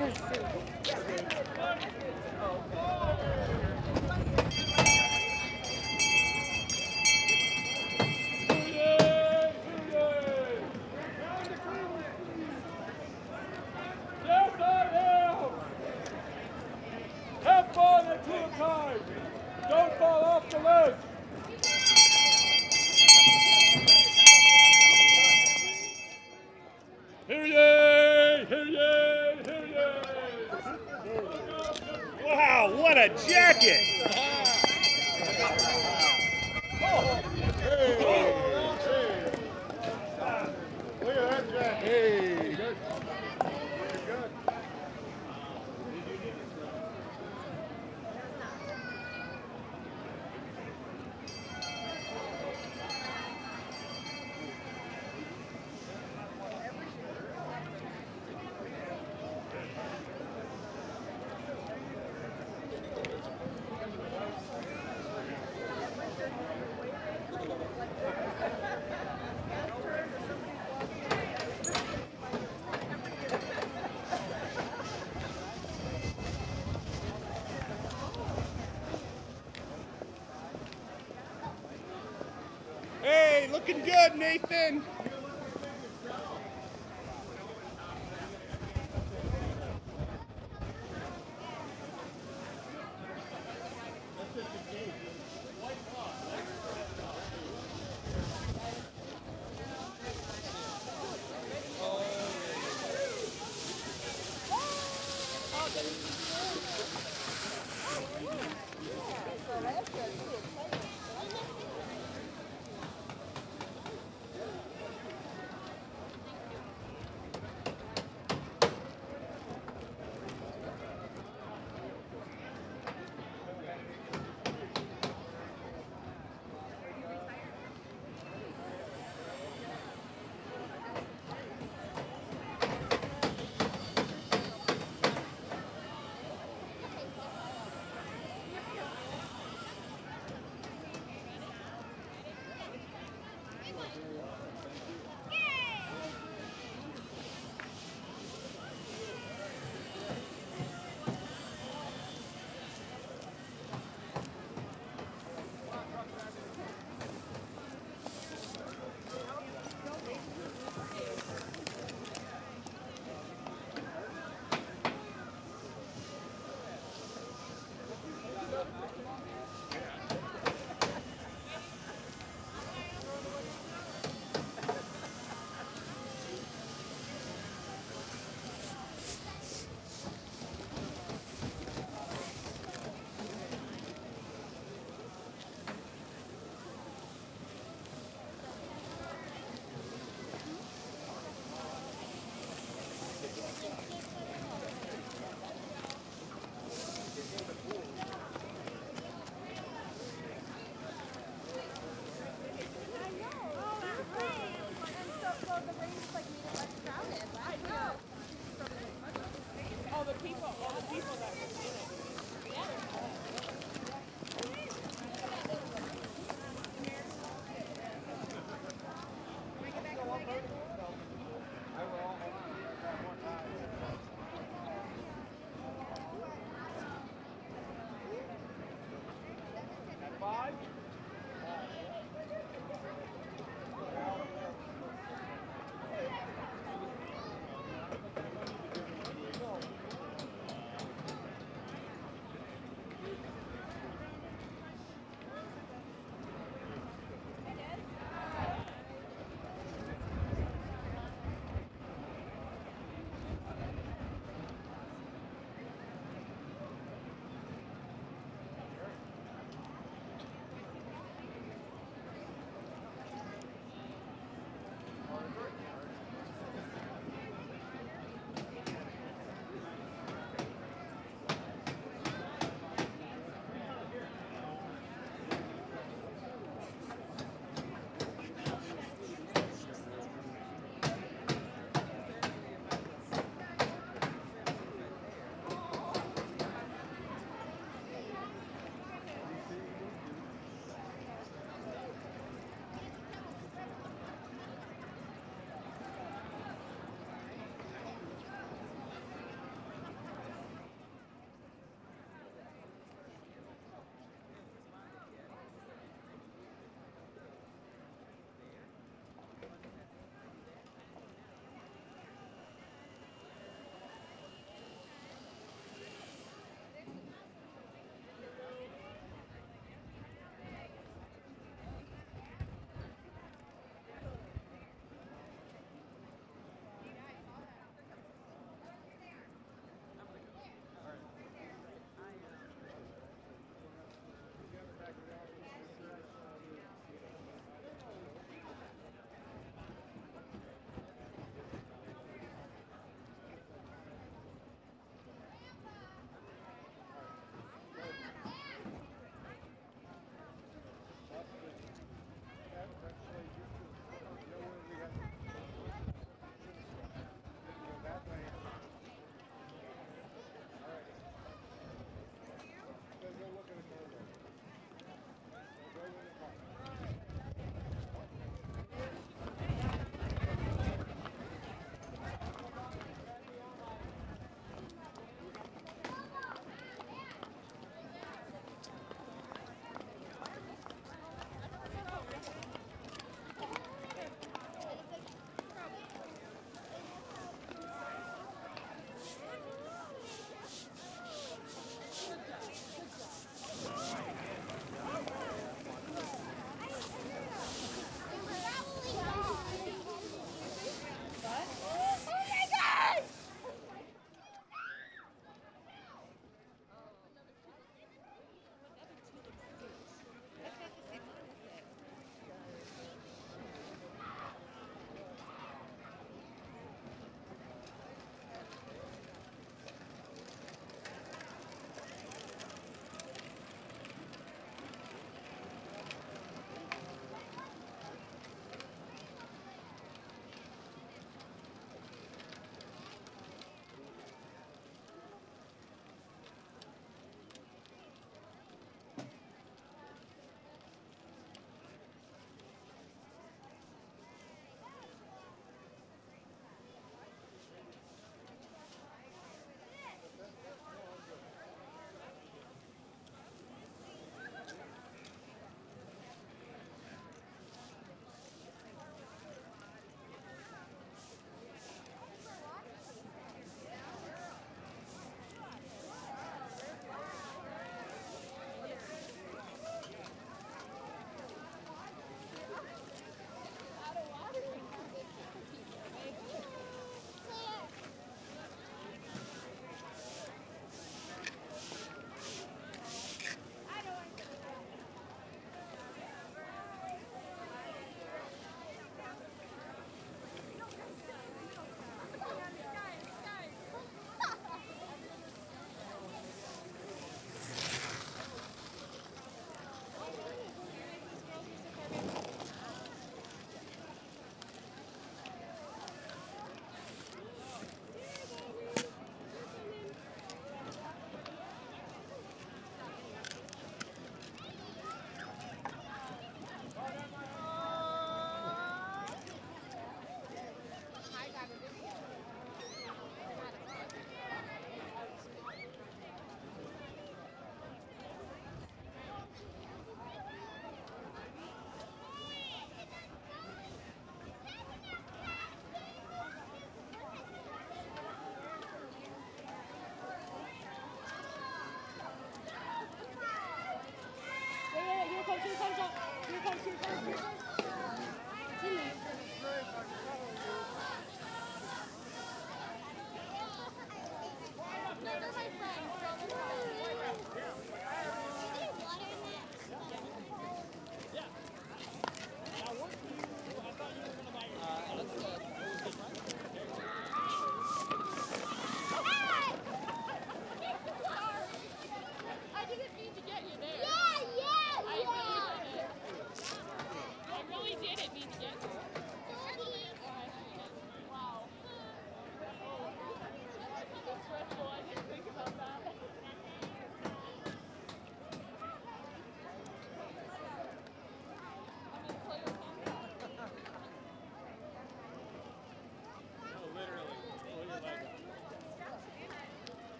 Have fun at tulip time. Don't fall off the ledge. Hear ye! Hear ye! Hear ye! Wow, what a jacket! Look at that jacket. Hey. Good. Good. Hey, looking good, Nathan.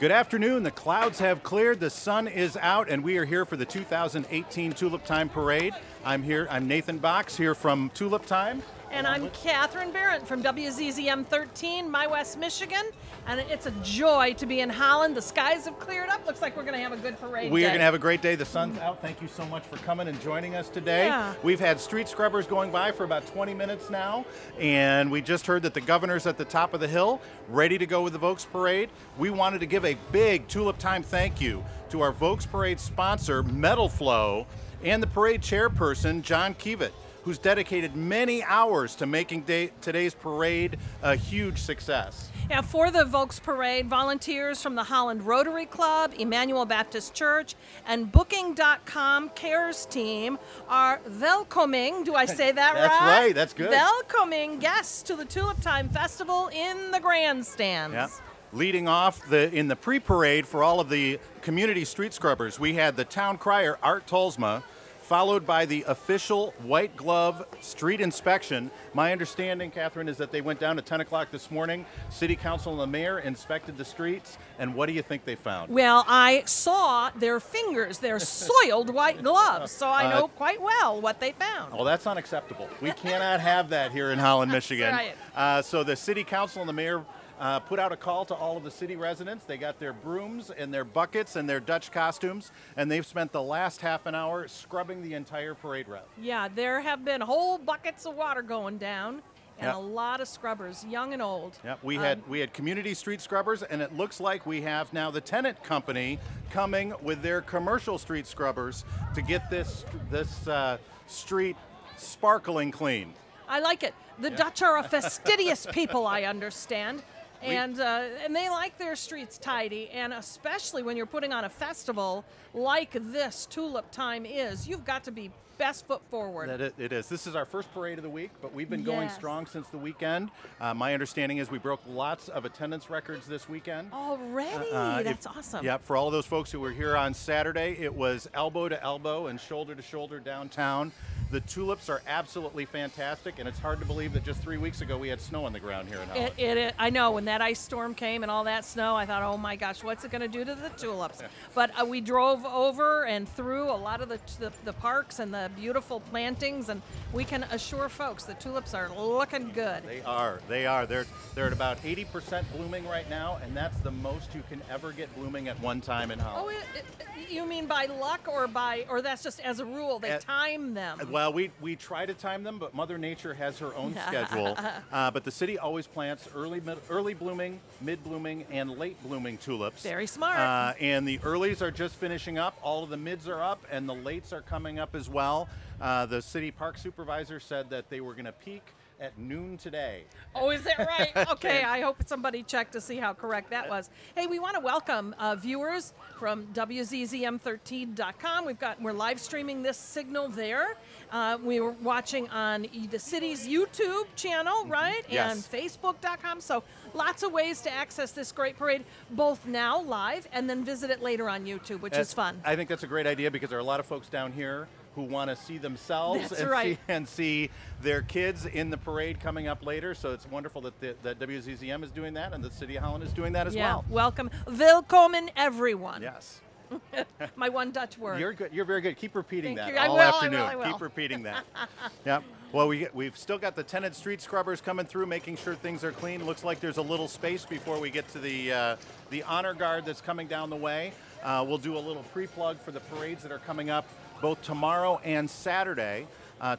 Good afternoon. The clouds have cleared, the sun is out, and we are here for the 2018 Tulip Time Parade. I'm Nathan Bocks here from Tulip Time. And I'm Catherine Behrendt from WZZM 13, My West, Michigan. And it's a joy to be in Holland. The skies have cleared up. Looks like we're going to have a good parade We day. are going to have a great day. The sun's out. Thank you so much for coming and joining us today. Yeah. We've had street scrubbers going by for about 20 minutes now, and we just heard that the governor's at the top of the hill, ready to go with the Volksparade. We wanted to give a big Tulip Time thank you to our Volksparade sponsor, Metal Flow, and the parade chairperson, John Kiewit, who's dedicated many hours to making today's parade a huge success. Yeah, for the Volksparade, volunteers from the Holland Rotary Club, Emmanuel Baptist Church, and Booking.com Cares team are welcoming, do I say that That's right, that's good. Welcoming guests to the Tulip Time Festival in the grandstands. Yeah. Leading off in the pre-parade for all of the community street scrubbers, we had the town crier, Art Tolsma, followed by the official white glove street inspection. My understanding, Catherine, is that they went down at 10 o'clock this morning. City Council and the mayor inspected the streets, and what do you think they found? Well, I saw their fingers, their soiled white gloves, so I know quite well what they found. Oh, that's unacceptable. We cannot have that here in Holland, Michigan. Right. So the City Council and the mayor put out a call to all of the city residents. They got their brooms and their buckets and their Dutch costumes, and they've spent the last half an hour scrubbing the entire parade route. Yeah, there have been whole buckets of water going down, and Yep. a lot of scrubbers, young and old. Yep, we had community street scrubbers, and it looks like we have now the tenant company coming with their commercial street scrubbers to get this street sparkling clean. I like it. The Dutch are a fastidious people, I understand. And they like their streets tidy, and especially when you're putting on a festival like this Tulip Time is, you've got to be best foot forward. It is. This is our first parade of the week, but we've been going Yes. strong since the weekend. My understanding is we broke lots of attendance records this weekend. Already? That's awesome. Yep, for all of those folks who were here on Saturday, it was elbow to elbow and shoulder to shoulder downtown. The tulips are absolutely fantastic, and it's hard to believe that just 3 weeks ago we had snow on the ground here in Holland. I know, when that ice storm came and all that snow, I thought, oh my gosh, what's it going to do to the tulips? But we drove over and through a lot of the parks and the beautiful plantings, and we can assure folks the tulips are looking good. They are. They're at about 80% blooming right now, and that's the most you can ever get blooming at one time in Holland. Oh, you mean by luck or that's just as a rule, they time them? Well, we try to time them, but Mother Nature has her own schedule. But the city always plants early blooming, mid blooming, and late blooming tulips. Very smart. And the earlies are just finishing up. All of the mids are up, and the lates are coming up as well. The city park supervisor said that they were going to peak at noon today. Oh, is that right? Okay, I hope somebody checked to see how correct that was. Hey, we want to welcome viewers from WZZM13.com. We're live streaming this signal there. We were watching on the city's YouTube channel, right? Yes. And Facebook.com. So lots of ways to access this great parade, both now live and then visit it later on YouTube, which is fun. I think that's a great idea because there are a lot of folks down here who want to see themselves and see their kids in the parade coming up later. So it's wonderful that that WZZM is doing that and the City of Holland is doing that as well. Welcome. Willkommen, everyone. Yes. My one Dutch word. You're good. You're very good. Keep repeating Thank that you. all afternoon. I will. Keep repeating that. Yep. Well, we've still got the tenant street scrubbers coming through, making sure things are clean. Looks like there's a little space before we get to the honor guard that's coming down the way. We'll do a little pre-plug for the parades that are coming up both tomorrow and Saturday.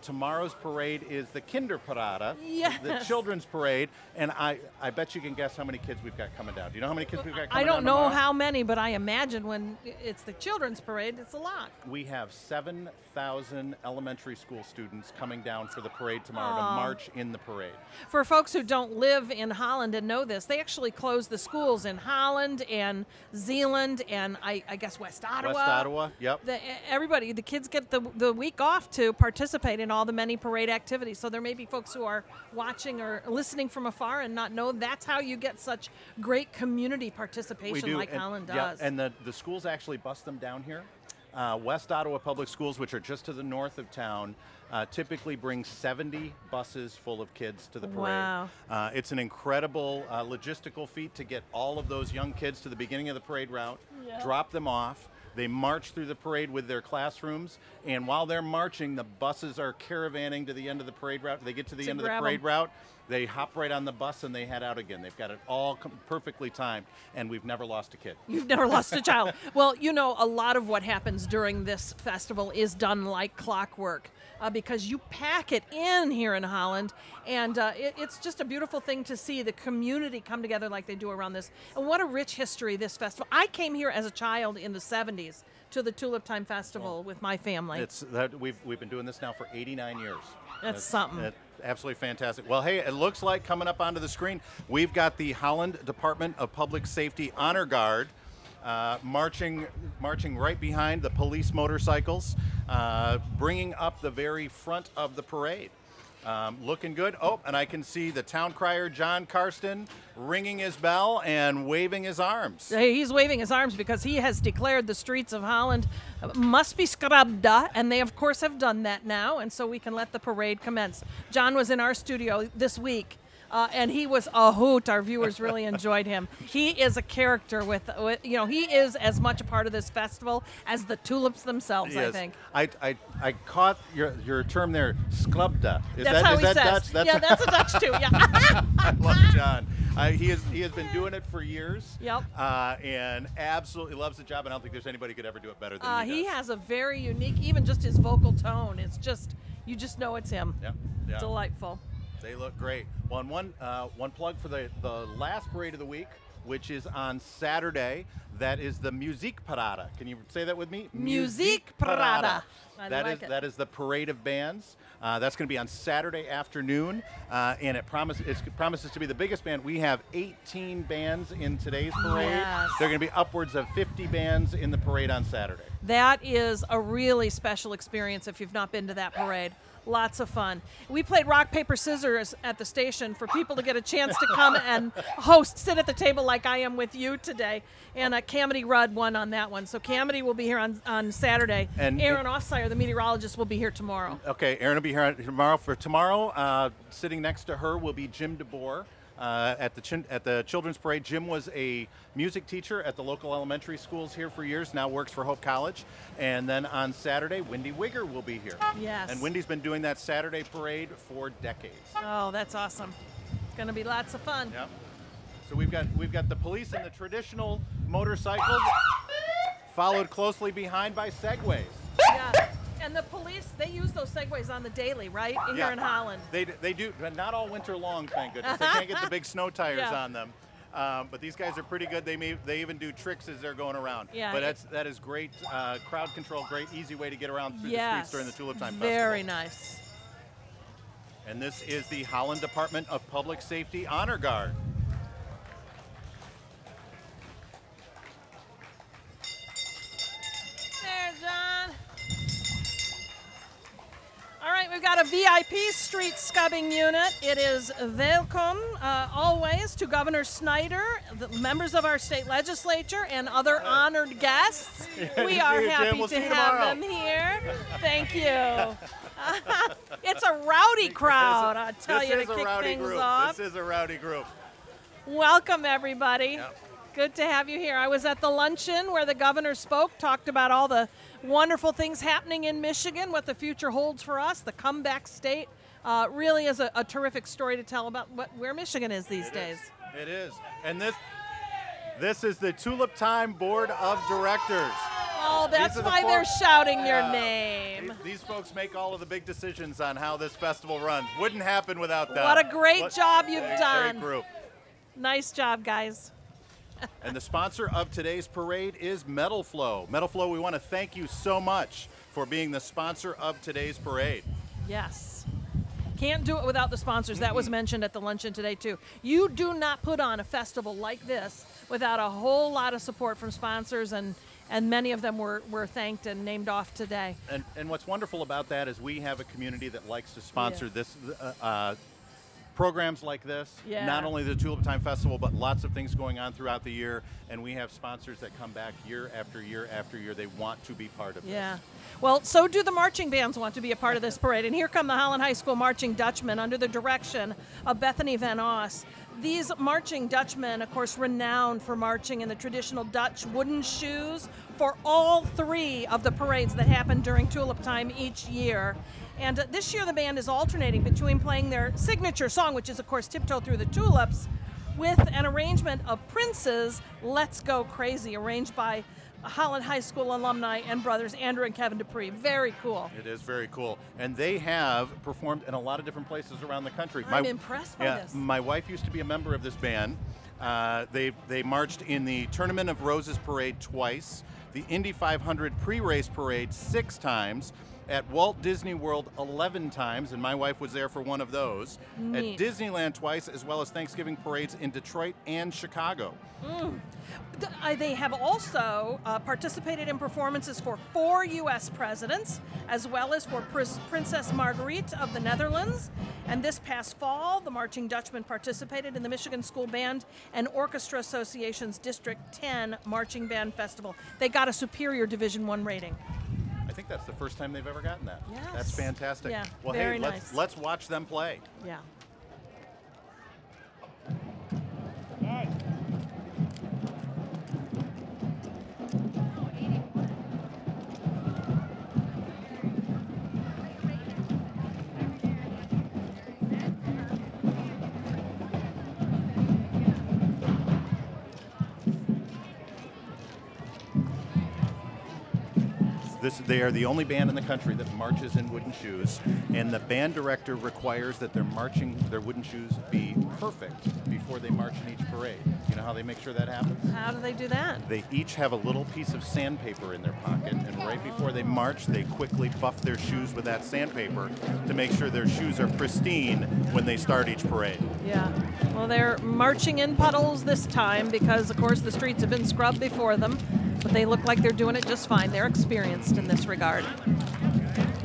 Tomorrow's parade is the Kinderparade, the children's parade, and I bet you can guess how many kids we've got coming down. Do you know how many kids we've got coming down? I don't know tomorrow? how many, but I imagine when it's the children's parade, it's a lot. We have 7,000 elementary school students coming down for the parade tomorrow to march in the parade. For folks who don't live in Holland and know this, they actually close the schools in Holland and Zeeland and I guess West Ottawa. West Ottawa, yep. Everybody, the kids get the week off to participate in all the many parade activities. So there may be folks who are watching or listening from afar and not know that's how you get such great community participation like Holland does. Yeah, and the schools actually bus them down here. West Ottawa Public Schools, which are just to the north of town, typically bring 70 buses full of kids to the parade. Wow. It's an incredible logistical feat to get all of those young kids to the beginning of the parade route, drop them off. They march through the parade with their classrooms, and while they're marching, the buses are caravanning to the end of the parade route. They get to the end of the parade route, they hop right on the bus and they head out again. They've got it all perfectly timed, and we've never lost a kid. You've never lost a child. Well, you know, a lot of what happens during this festival is done like clockwork. Because you pack it in here in Holland, and it's just a beautiful thing to see the community come together like they do around this. And what a rich history this festival. I came here as a child in the 70s to the Tulip Time Festival with my family. We've been doing this now for 89 years. That's something. That's absolutely fantastic. Well, hey, it looks like coming up onto the screen, we've got the Holland Department of Public Safety Honor Guard marching right behind the police motorcycles, bringing up the very front of the parade. Looking good. Oh, and I can see the town crier, John Karsten, ringing his bell and waving his arms. He's waving his arms because he has declared the streets of Holland must be scrubbed, and they, of course, have done that now, and so we can let the parade commence. John was in our studio this week. And he was a hoot. Our viewers really enjoyed him. He is a character with you know, he is as much a part of this festival as the tulips themselves, I think. I caught your term there, scrubda. That's how he says. Dutch? Yeah, that's a Dutch too, yeah. I love John. He has been doing it for years. Yep. And absolutely loves the job, and I don't think there's anybody who could ever do it better than he does. He has a very unique, even just his vocal tone. It's just, you just know it's him. Yeah. Delightful. They look great. Well, and one plug for the last parade of the week, which is on Saturday. That is the Musikparade. Can you say that with me? Musikparade. That is the parade of bands. That's going to be on Saturday afternoon, and it promises to be the biggest band. We have 18 bands in today's parade. Yes. There are going to be upwards of 50 bands in the parade on Saturday. That is a really special experience if you've not been to that parade. Lots of fun. We played rock, paper, scissors at the station for people to get a chance to come and sit at the table like I am with you today. And Camity Rudd won on that one. So Camity will be here on Saturday. And Aaron Offsire, the meteorologist, will be here tomorrow. Okay, Aaron will be here tomorrow. For tomorrow, sitting next to her will be Jim DeBoer. At the Children's Parade. Jim was a music teacher at the local elementary schools here for years, now works for Hope College. And then on Saturday, Wendy Wigger will be here. Yes. And Wendy's been doing that Saturday parade for decades. Oh, that's awesome. It's going to be lots of fun. Yep. So we've got the police and the traditional motorcycles, followed closely behind by Segways. Yeah. And the police, they use those Segways on the daily, right? Here in Holland. They do, but not all winter long, thank goodness. They can't get the big snow tires on them. But these guys are pretty good. They even do tricks as they're going around. Yeah, but that is great crowd control, great easy way to get around through the streets during the Tulip Time Festival. Very nice. And this is the Holland Department of Public Safety Honor Guard. There, John. All right, we've got a VIP street scubbing unit. It is welcome always to Governor Snyder, the members of our state legislature, and other honored guests. We are happy to have them here. Thank you. It's a rowdy crowd, I'll tell you, to kick things off. This is a rowdy group. Welcome, everybody. Yep. Good to have you here. I was at the luncheon where the governor spoke, talked about all the wonderful things happening in Michigan, what the future holds for us, the comeback state. Really is a terrific story to tell about where Michigan is these days. It is. And this is the Tulip Time Board of Directors. Oh, that's why they're shouting your name. These folks make all of the big decisions on how this festival runs. Wouldn't happen without them. What a great job you've done. Great group. Nice job, guys. And the sponsor of today's parade is Metal Flow. Metal Flow, we want to thank you so much for being the sponsor of today's parade. Yes. Can't do it without the sponsors. That was mentioned at the luncheon today, too. You do not put on a festival like this without a whole lot of support from sponsors, and many of them were thanked and named off today. And what's wonderful about that is we have a community that likes to sponsor programs like this, Yeah. not only the Tulip Time Festival, but lots of things going on throughout the year. And we have sponsors that come back year after year after year. They want to be part of Yeah. this. Well, so do the marching bands want to be a part of this parade. And here come the Holland High School Marching Dutchmen under the direction of Bethany Van Oss. These marching Dutchmen, of course, renowned for marching in the traditional Dutch wooden shoes for all 3 of the parades that happen during Tulip Time each year. And this year the band is alternating between playing their signature song, which is, of course, Tiptoe Through the Tulips, with an arrangement of Prince's Let's Go Crazy, arranged by Holland High School alumni and brothers Andrew and Kevin Dupree. Very cool. It is very cool. And they have performed in a lot of different places around the country. I'm impressed by this. My wife used to be a member of this band. They marched in the Tournament of Roses parade twice, the Indy 500 pre-race parade 6 times, at Walt Disney World 11 times, and my wife was there for one of those. Neat. At Disneyland twice, as well as Thanksgiving parades in Detroit and Chicago. They have also participated in performances for 4 U.S. presidents, as well as for Princess Marguerite of the Netherlands. And this past fall, the Marching Dutchmen participated in the Michigan School Band and Orchestra Association's District 10 Marching Band Festival. They got a Superior Division I rating. I think that's the first time they've ever gotten that. Yes. That's fantastic. Yeah, well, very hey, nice. let's watch them play. Yeah. They are the only band in the country that marches in wooden shoes, and the band director requires that their wooden shoes be perfect before they march in each parade. You know how they make sure that happens? How do they do that? They each have a little piece of sandpaper in their pocket, and right before they march, they quickly buff their shoes with that sandpaper to make sure their shoes are pristine when they start each parade. Yeah. Well, they're marching in puddles this time because, of course, the streets have been scrubbed before them. But they look like they're doing it just fine. They're experienced in this regard.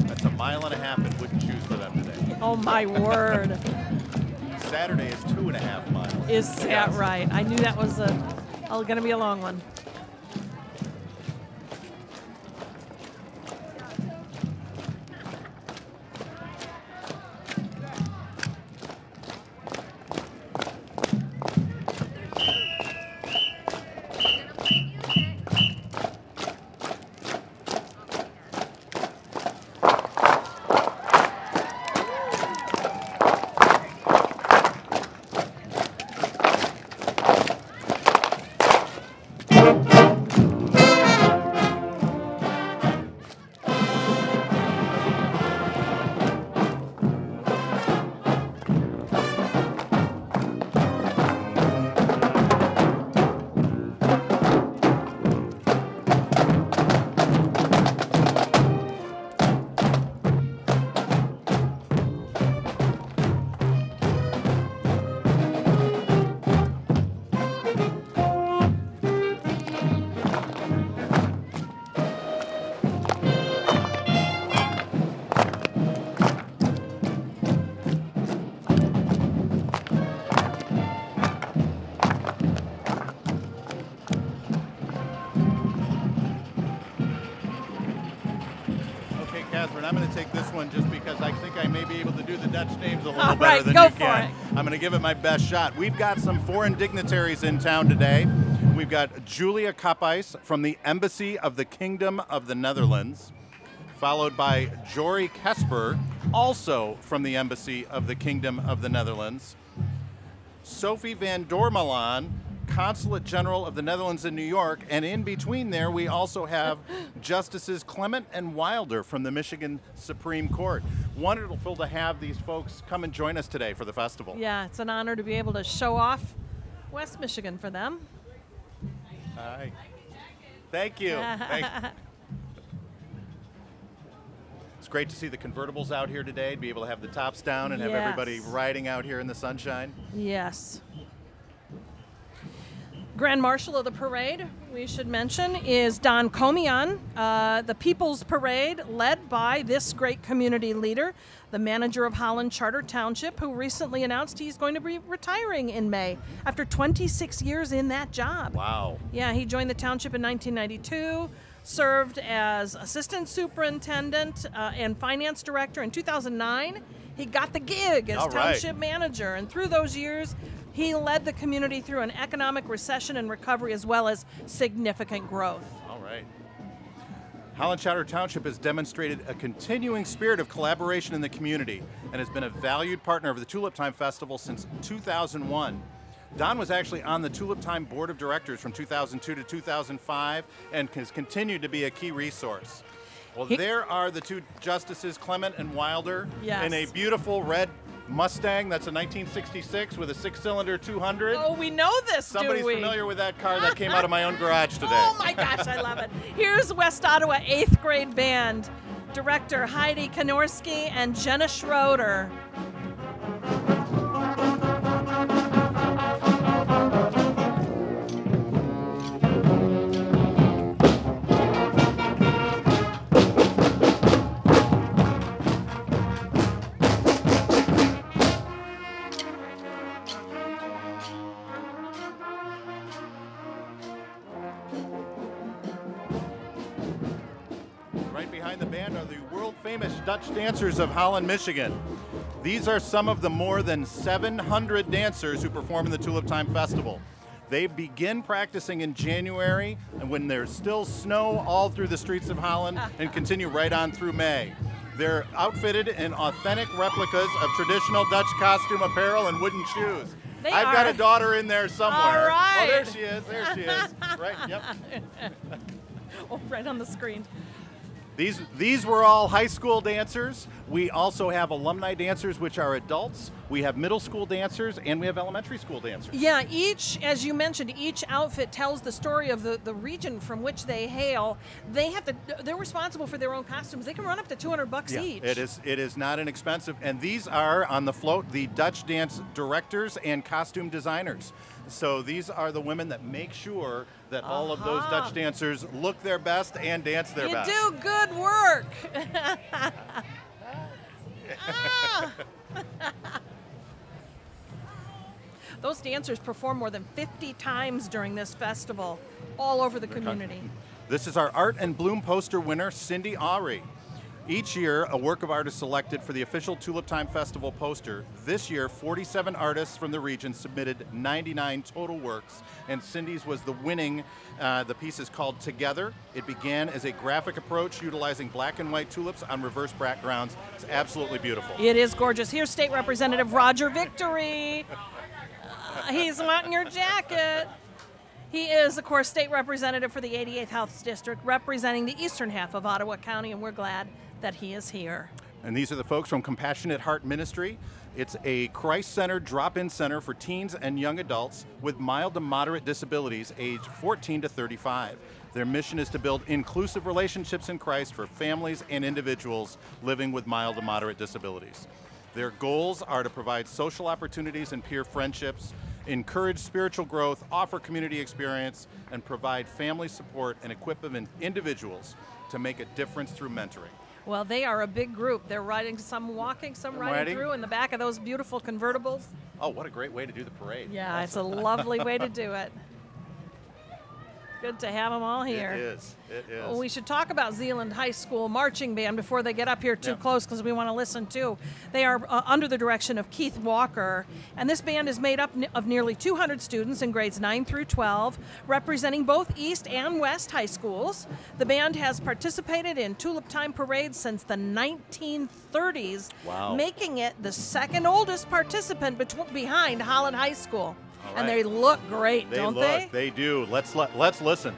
That's 1.5 miles in wooden shoes for them today. Oh, my word. Saturday is 2.5 miles. Is that right? I knew that was going to be a long one. I'm going to take this one just because I think I may be able to do the Dutch names a little All better right, than go you for can. it. I'm going to give it my best shot. We've got some foreign dignitaries in town today. We've got Julia Kappijs from the Embassy of the Kingdom of the Netherlands, followed by Jory Kesper, also from the Embassy of the Kingdom of the Netherlands, Sophie van Dormalan, Consulate General of the Netherlands in New York, and in between there we also have Justices Clement and Wilder from the Michigan Supreme Court. Wonderful to have these folks come and join us today for the festival. Yeah, it's an honor to be able to show off West Michigan for them. Hi. Thank you. It's great to see the convertibles out here today, to be able to have the tops down and have everybody Yes. riding out here in the sunshine. Yes. Grand Marshal of the parade, we should mention, is Don Comian, the People's Parade, led by this great community leader, the manager of Holland Charter Township, who recently announced he's going to be retiring in May after 26 years in that job. Wow. Yeah, he joined the township in 1992, served as assistant superintendent and finance director. In 2009, he got the gig as township manager, and through those years, he led the community through an economic recession and recovery, as well as significant growth. All right. Holland Charter Township has demonstrated a continuing spirit of collaboration in the community and has been a valued partner of the Tulip Time Festival since 2001. Don was actually on the Tulip Time Board of Directors from 2002 to 2005 and has continued to be a key resource. Well, there are the two justices, Clement and Wilder, in a beautiful red Mustang. That's a 1966 with a 6-cylinder 200. Oh, we know this, Somebody's familiar with that car. That came out of my own garage today. Oh my gosh, I love it. Here's West Ottawa 8th grade band, director Heidi Konorski and Jenna Schroeder. Famous Dutch dancers of Holland, Michigan. These are some of the more than 700 dancers who perform in the Tulip Time Festival. They begin practicing in January, and when there's still snow all through the streets of Holland, and continue right on through May. They're outfitted in authentic replicas of traditional Dutch costume apparel and wooden shoes. I've got a daughter in there somewhere. All right. Oh, there she is. There she is. Right. Yep. Oh, right on the screen. These were all high school dancers. We also have alumni dancers, which are adults. We have middle school dancers, and we have elementary school dancers. Yeah, as you mentioned, each outfit tells the story of the region from which they hail. They're responsible for their own costumes. They can run up to $200 each. It is not inexpensive. And these are, on the float, the Dutch dance directors and costume designers. So these are the women that make sure that all of those Dutch dancers look their best and dance their best. You do good work. Those dancers perform more than 50 times during this festival, all over the community. This is our Art and Bloom poster winner, Cindy Ahri. Each year, a work of art is selected for the official Tulip Time Festival poster. This year, 47 artists from the region submitted 99 total works, and Cindy's was the winning. The piece is called Together. It began as a graphic approach utilizing black and white tulips on reverse backgrounds. It's absolutely beautiful. It is gorgeous. Here's State Representative Roger Victory. He's wanting your jacket. He is, of course, State Representative for the 88th House District, representing the eastern half of Ottawa County, and we're glad that he is here. And these are the folks from Compassionate Heart Ministry. It's a Christ-centered drop-in center for teens and young adults with mild to moderate disabilities aged 14 to 35. Their mission is to build inclusive relationships in Christ for families and individuals living with mild to moderate disabilities. Their goals are to provide social opportunities and peer friendships, encourage spiritual growth, offer community experience, and provide family support and equip individuals to make a difference through mentoring. Well, they are a big group. They're riding, some walking, some riding through in the back of those beautiful convertibles. Oh, what a great way to do the parade. Yeah, it's a lovely way to do it. Good to have them all here. It is. It is. Well, we should talk about Zeeland High School marching band before they get up here too close, because we want to listen too. They are under the direction of Keith Walker, and this band is made up of nearly 200 students in grades 9 through 12, representing both East and West high schools. The band has participated in Tulip Time parades since the 1930s, making it the second oldest participant behind Holland High School. And they look great, don't they? They do. Let's listen.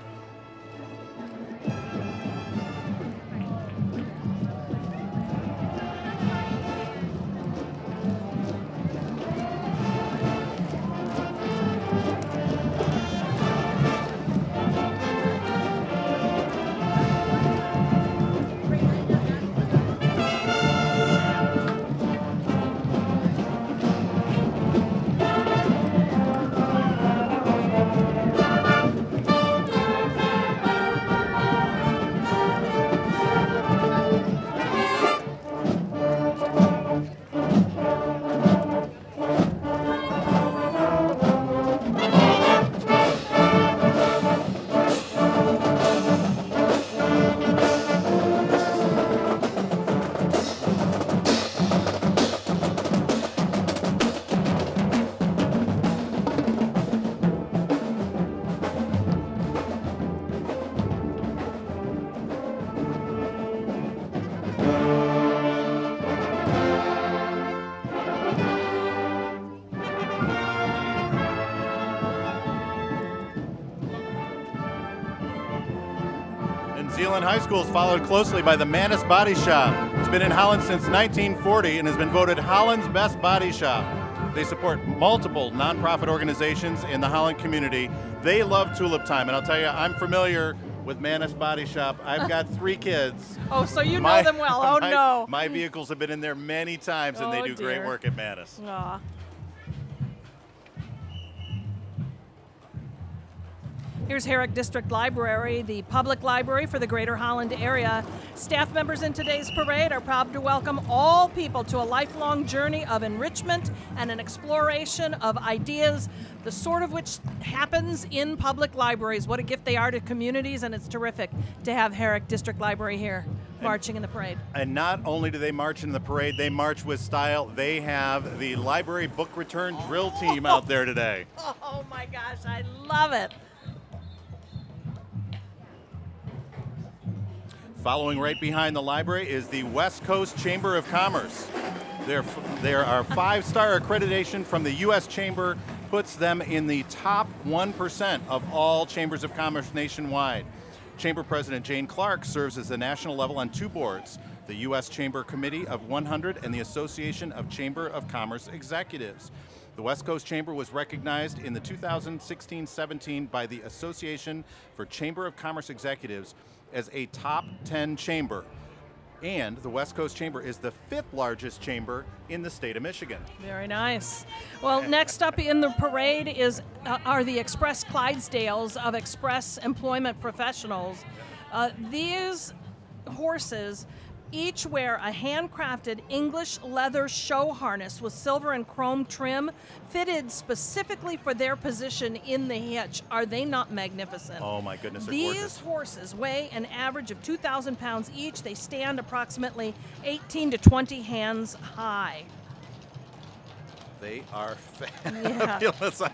Zeeland High School is followed closely by the Manus Body Shop. It's been in Holland since 1940 and has been voted Holland's best body shop. They support multiple nonprofit organizations in the Holland community. They love Tulip Time, and I'll tell you, I'm familiar with Manus Body Shop. I've got 3 kids. Oh, so you know them well. Oh, no. My vehicles have been in there many times, and they do great work at Manus. Aw. Here's Heric District Library, the public library for the Greater Holland area. Staff members in today's parade are proud to welcome all people to a lifelong journey of enrichment and an exploration of ideas, the sort of which happens in public libraries. What a gift they are to communities, and it's terrific to have Heric District Library here marching in the parade. And not only do they march in the parade, they march with style. They have the library book return drill team out there today. Oh my gosh, I love it. Following right behind the library is the West Coast Chamber of Commerce. There are 5-star accreditation from the U.S. Chamber, puts them in the top 1% of all chambers of commerce nationwide. Chamber President Jane Clark serves as the national level on 2 boards, the U.S. Chamber Committee of 100 and the Association of Chamber of Commerce Executives. The West Coast Chamber was recognized in the 2016-17 by the Association for Chamber of Commerce Executives as a top 10 chamber. And the West Coast Chamber is the 5th largest chamber in the state of Michigan. Very nice. Well, next up in the parade are the Express Clydesdales of Express Employment Professionals. These horses each wear a handcrafted English leather show harness with silver and chrome trim, fitted specifically for their position in the hitch. Are they not magnificent? Oh my goodness, they're These gorgeous. horses weigh an average of 2,000 pounds each. They stand approximately 18 to 20 hands high. They are fabulous. Yeah.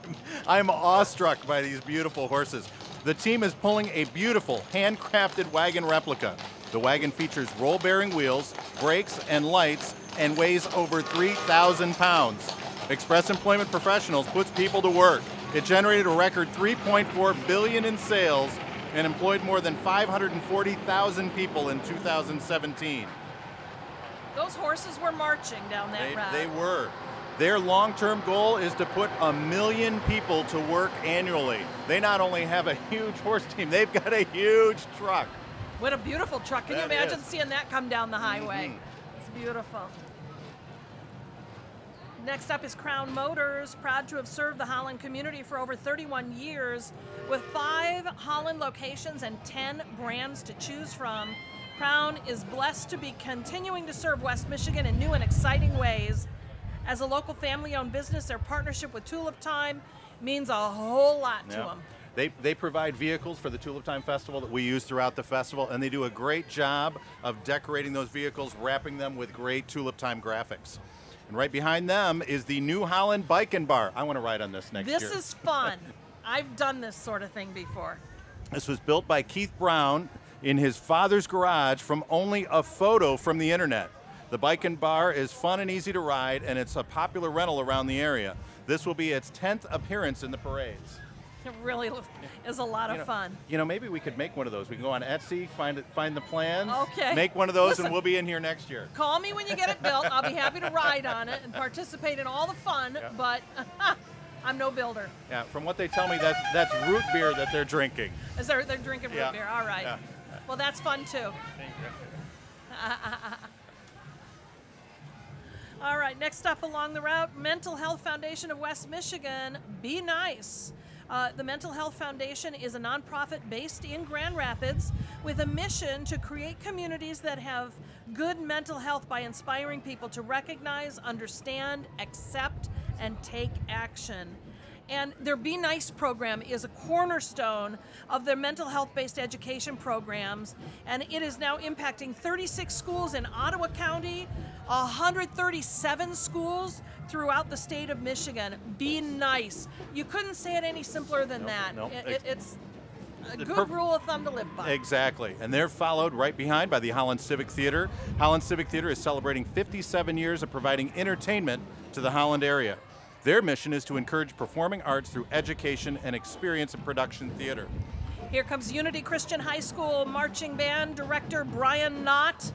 I'm awestruck by these beautiful horses. The team is pulling a beautiful handcrafted wagon replica. The wagon features roll-bearing wheels, brakes, and lights, and weighs over 3,000 pounds. Express Employment Professionals puts people to work. It generated a record $3.4 billion in sales and employed more than 540,000 people in 2017. Those horses were marching down that route. They were. Their long-term goal is to put 1 million people to work annually. They not only have a huge horse team, they've got a huge truck. What a beautiful truck. Can you imagine seeing that come down the highway? It's beautiful. Next up is Crown Motors, proud to have served the Holland community for over 31 years. With 5 Holland locations and 10 brands to choose from, Crown is blessed to be continuing to serve West Michigan in new and exciting ways. As a local family-owned business, their partnership with Tulip Time means a whole lot to them. They provide vehicles for the Tulip Time Festival that we use throughout the festival, and they do a great job of decorating those vehicles, wrapping them with great Tulip Time graphics. And right behind them is the New Holland Bike and Bar. I want to ride on this next year. This is fun. I've done this sort of thing before. This was built by Keith Brown in his father's garage from only a photo from the internet. The Bike and Bar is fun and easy to ride, and it's a popular rental around the area. This will be its 10th appearance in the parades. It really is a lot of fun. You know, maybe we could make one of those. We can go on Etsy, find the plans, make one of those, and we'll be in here next year. Call me when you get it built. I'll be happy to ride on it and participate in all the fun, but I'm no builder. Yeah, from what they tell me, that's root beer that they're drinking. They're drinking root beer, all right. Yeah. Well, that's fun too. Thank you. All right, next up along the route, Mental Health Foundation of West Michigan, Be Nice. The Mental Health Foundation is a nonprofit based in Grand Rapids with a mission to create communities that have good mental health by inspiring people to recognize, understand, accept, and take action. And their Be Nice program is a cornerstone of their mental health-based education programs, and it is now impacting 36 schools in Ottawa County, 137 schools throughout the state of Michigan. Be nice. You couldn't say it any simpler than that. No. It's a good rule of thumb to live by. Exactly. And they're followed right behind by the Holland Civic Theater. Holland Civic Theater is celebrating 57 years of providing entertainment to the Holland area. Their mission is to encourage performing arts through education and experience in production theater. Here comes Unity Christian High School Marching Band Director Brian Knott.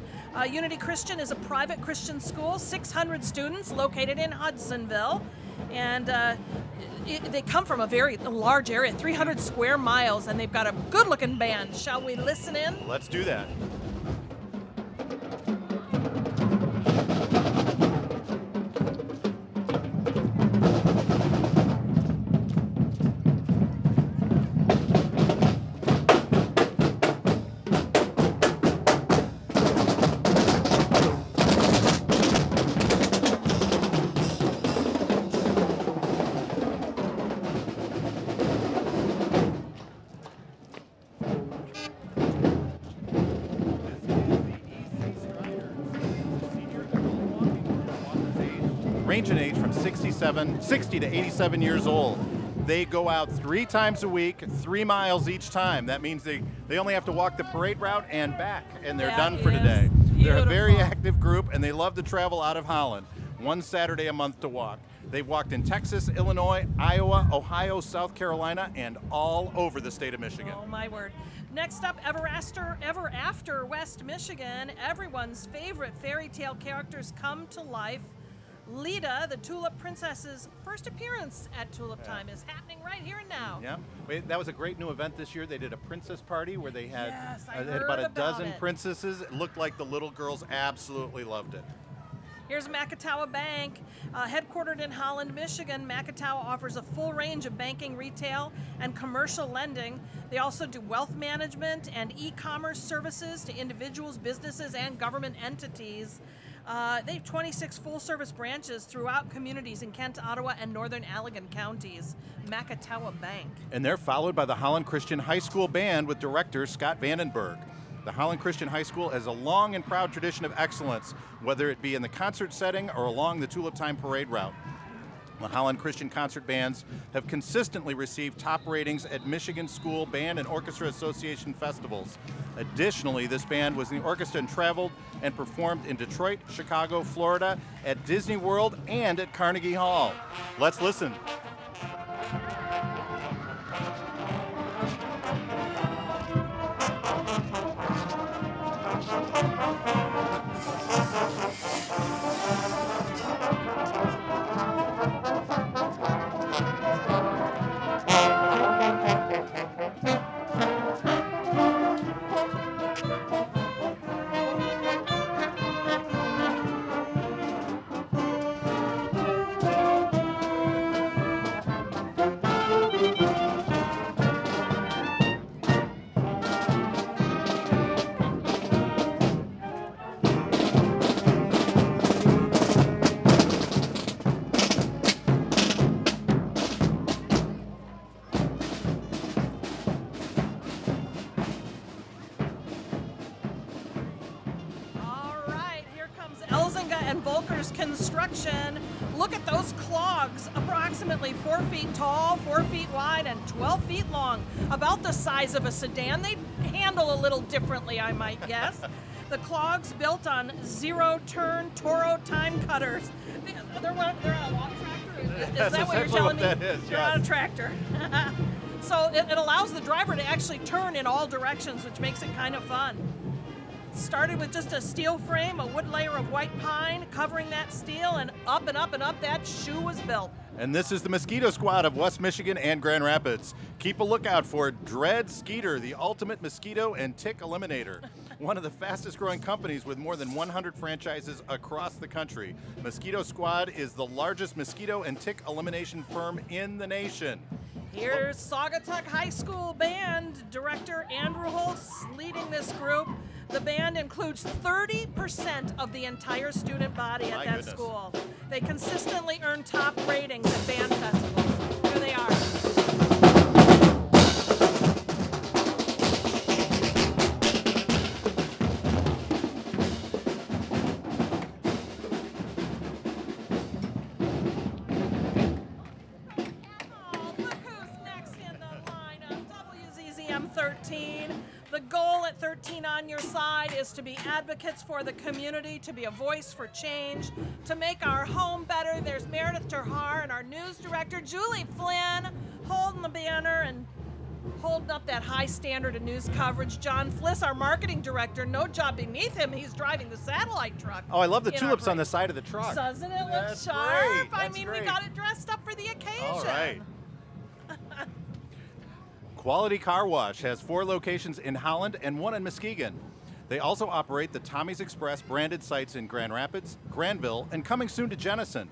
Unity Christian is a private Christian school, 600 students located in Hudsonville. And they come from a very large area, 300 square miles, and they've got a good-looking band. Shall we listen in? Let's do that. Range in age from 60 to 87 years old. They go out 3 times a week, 3 miles each time. That means they only have to walk the parade route and back, and they're done for today. They're a very active group, and they love to travel out of Holland, 1 Saturday a month to walk. They've walked in Texas, Illinois, Iowa, Ohio, South Carolina, and all over the state of Michigan. Oh, my word. Next up, Ever After West Michigan. Everyone's favorite fairy tale characters come to life. Lita, the Tulip Princess's first appearance at Tulip Time is happening right here and now. Yeah, that was a great new event this year. They did a princess party where they had, had about a dozen princesses. It looked like the little girls absolutely loved it. Here's Macatawa Bank. Headquartered in Holland, Michigan, Macatawa offers a full range of banking, retail, and commercial lending. They also do wealth management and e-commerce services to individuals, businesses, and government entities. They have 26 full-service branches throughout communities in Kent, Ottawa, and northern Allegan counties. Macatawa Bank. And they're followed by the Holland Christian High School Band with director Scott Vandenberg. The Holland Christian High School has a long and proud tradition of excellence, whether it be in the concert setting or along the Tulip Time parade route. The Holland Christian Concert Bands have consistently received top ratings at Michigan School Band and Orchestra Association festivals. Additionally, this band was in the orchestra and traveled and performed in Detroit, Chicago, Florida, at Disney World, and at Carnegie Hall. Let's listen. Construction. Look at those clogs, approximately 4 feet tall, 4 feet wide, and 12 feet long. About the size of a sedan. They handle a little differently, I might guess. The clogs built on zero-turn Toro time cutters. They're on a walk tractor? Is that what you're telling me? That is, they're on a tractor. So it allows the driver to actually turn in all directions, which makes it kind of fun. Started with just a steel frame, a wood layer of white pine covering that steel, and up and up and up that shoe was built. And this is the Mosquito Squad of West Michigan and Grand Rapids. Keep a lookout for Dread Skeeter, the ultimate mosquito and tick eliminator. One of the fastest growing companies with more than 100 franchises across the country. Mosquito Squad is the largest mosquito and tick elimination firm in the nation. Here's Saugatuck High School Band Director Andrew Holtz leading this group. The band includes 30% of the entire student body at that school. They consistently earn top ratings at band festivals. Here they are. Oh, look who's next in the lineup. WZZM 13. The goal at 13 on your side is to be advocates for the community, to be a voice for change, to make our home better. There's Meredith Terhar and our news director, Julie Flynn, holding the banner, and holding up that high standard of news coverage. John Fliss, our marketing director, no job beneath him. He's driving the satellite truck. Oh, I love the tulips on the side of the truck. Doesn't it look That's sharp? great. I That's mean, great. we got it dressed up for the occasion. All right. Quality Car Wash has 4 locations in Holland and 1 in Muskegon. They also operate the Tommy's Express branded sites in Grand Rapids, Granville, and coming soon to Jenison.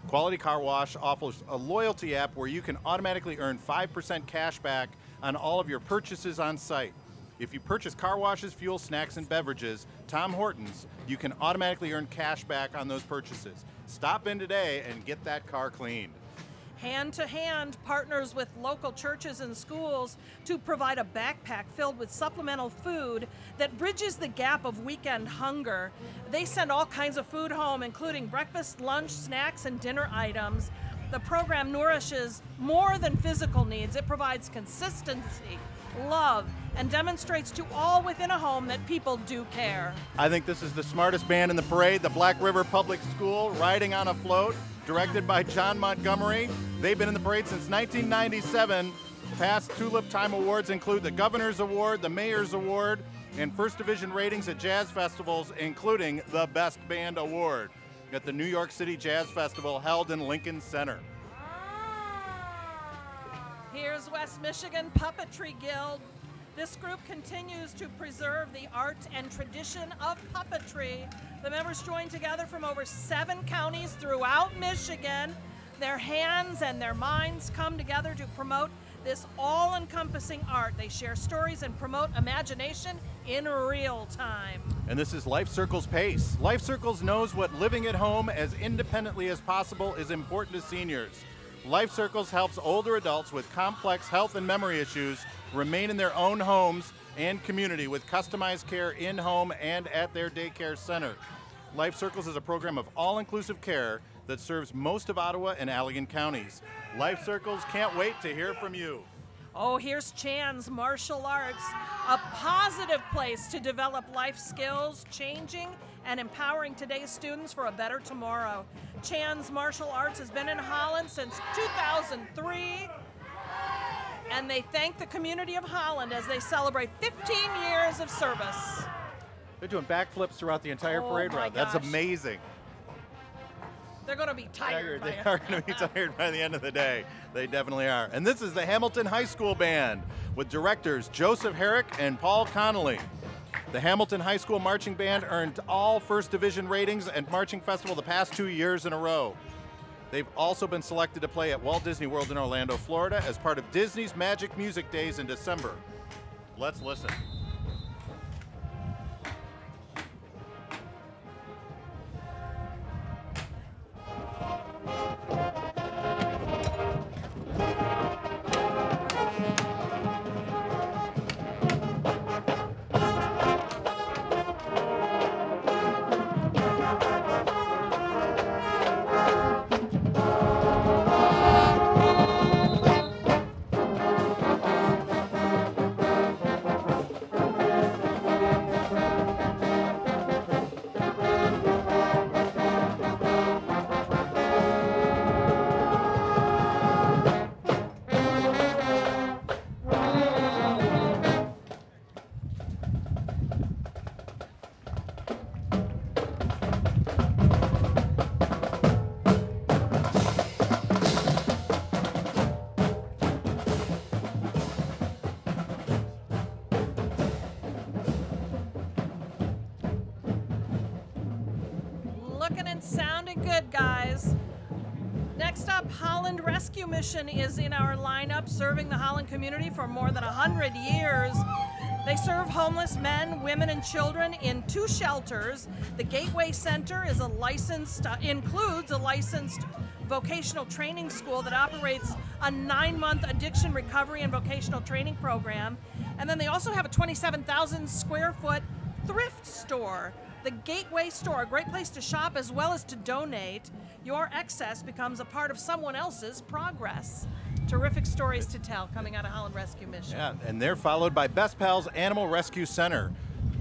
Quality Car Wash offers a loyalty app where you can automatically earn 5% cash back on all of your purchases on site. If you purchase car washes, fuel, snacks, and beverages, Tom Hortons, you can automatically earn cash back on those purchases. Stop in today and get that car cleaned. Hand to Hand partners with local churches and schools to provide a backpack filled with supplemental food that bridges the gap of weekend hunger. They send all kinds of food home, including breakfast, lunch, snacks, and dinner items. The program nourishes more than physical needs. It provides consistency, love, and demonstrates to all within a home that people do care. I think this is the smartest band in the parade, the Black River Public School, Riding on a Float, directed by John Montgomery. They've been in the parade since 1997. Past Tulip Time awards include the Governor's Award, the Mayor's Award, and First Division ratings at jazz festivals, including the Best Band Award at the New York City Jazz Festival held in Lincoln Center. Here's West Michigan Puppetry Guild. This group continues to preserve the art and tradition of puppetry. The members join together from over 7 counties throughout Michigan. Their hands and their minds come together to promote this all-encompassing art. They share stories and promote imagination in real time. And this is Life Circle's pace. Life Circles knows what living at home as independently as possible is important to seniors. Life Circles helps older adults with complex health and memory issues remain in their own homes and community with customized care in-home and at their daycare center. Life Circles is a program of all-inclusive care that serves most of Ottawa and Allegan counties. Life Circles can't wait to hear from you. Oh, here's Chan's Martial Arts, a positive place to develop life skills, changing and empowering today's students for a better tomorrow. Chan's Martial Arts has been in Holland since 2003, and they thank the community of Holland as they celebrate 15 years of service. They're doing backflips throughout the entire parade my route. That's gosh. amazing. They're going to be tired. They are going to be tired by the end of the day. They definitely are. And this is the Hamilton High School Band with directors Joseph Heric and Paul Connolly. The Hamilton High School Marching Band earned all First Division ratings at Marching Festival the past 2 years in a row. They've also been selected to play at Walt Disney World in Orlando, Florida as part of Disney's Magic Music Days in December. Let's listen. Looking and sounding good, guys. Next up, Holland Rescue Mission is in our lineup, serving the Holland community for more than 100 years. They serve homeless men, women, and children in 2 shelters. The Gateway Center is includes a licensed vocational training school that operates a 9-month addiction recovery and vocational training program. And then they also have a 27,000 square foot thrift store. The Gateway Store, a great place to shop as well as to donate. Your excess becomes a part of someone else's progress. Terrific stories to tell coming out of Holland Rescue Mission. Yeah, and they're followed by Best Pals Animal Rescue Center.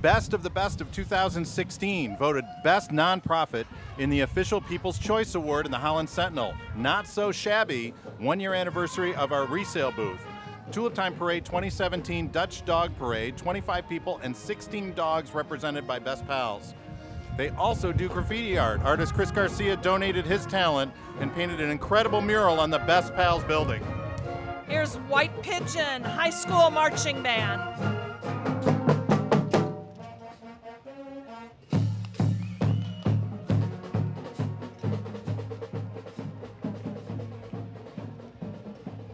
Best of the Best of 2016, voted Best Nonprofit in the official People's Choice Award in the Holland Sentinel. Not so shabby, 1-year anniversary of our resale booth. Tulip Time Parade 2017 Dutch Dog Parade, 25 people and 16 dogs represented by Best Pals. They also do graffiti art. Artist Chris Garcia donated his talent and painted an incredible mural on the Best Pals building. Here's White Pigeon High School Marching Band.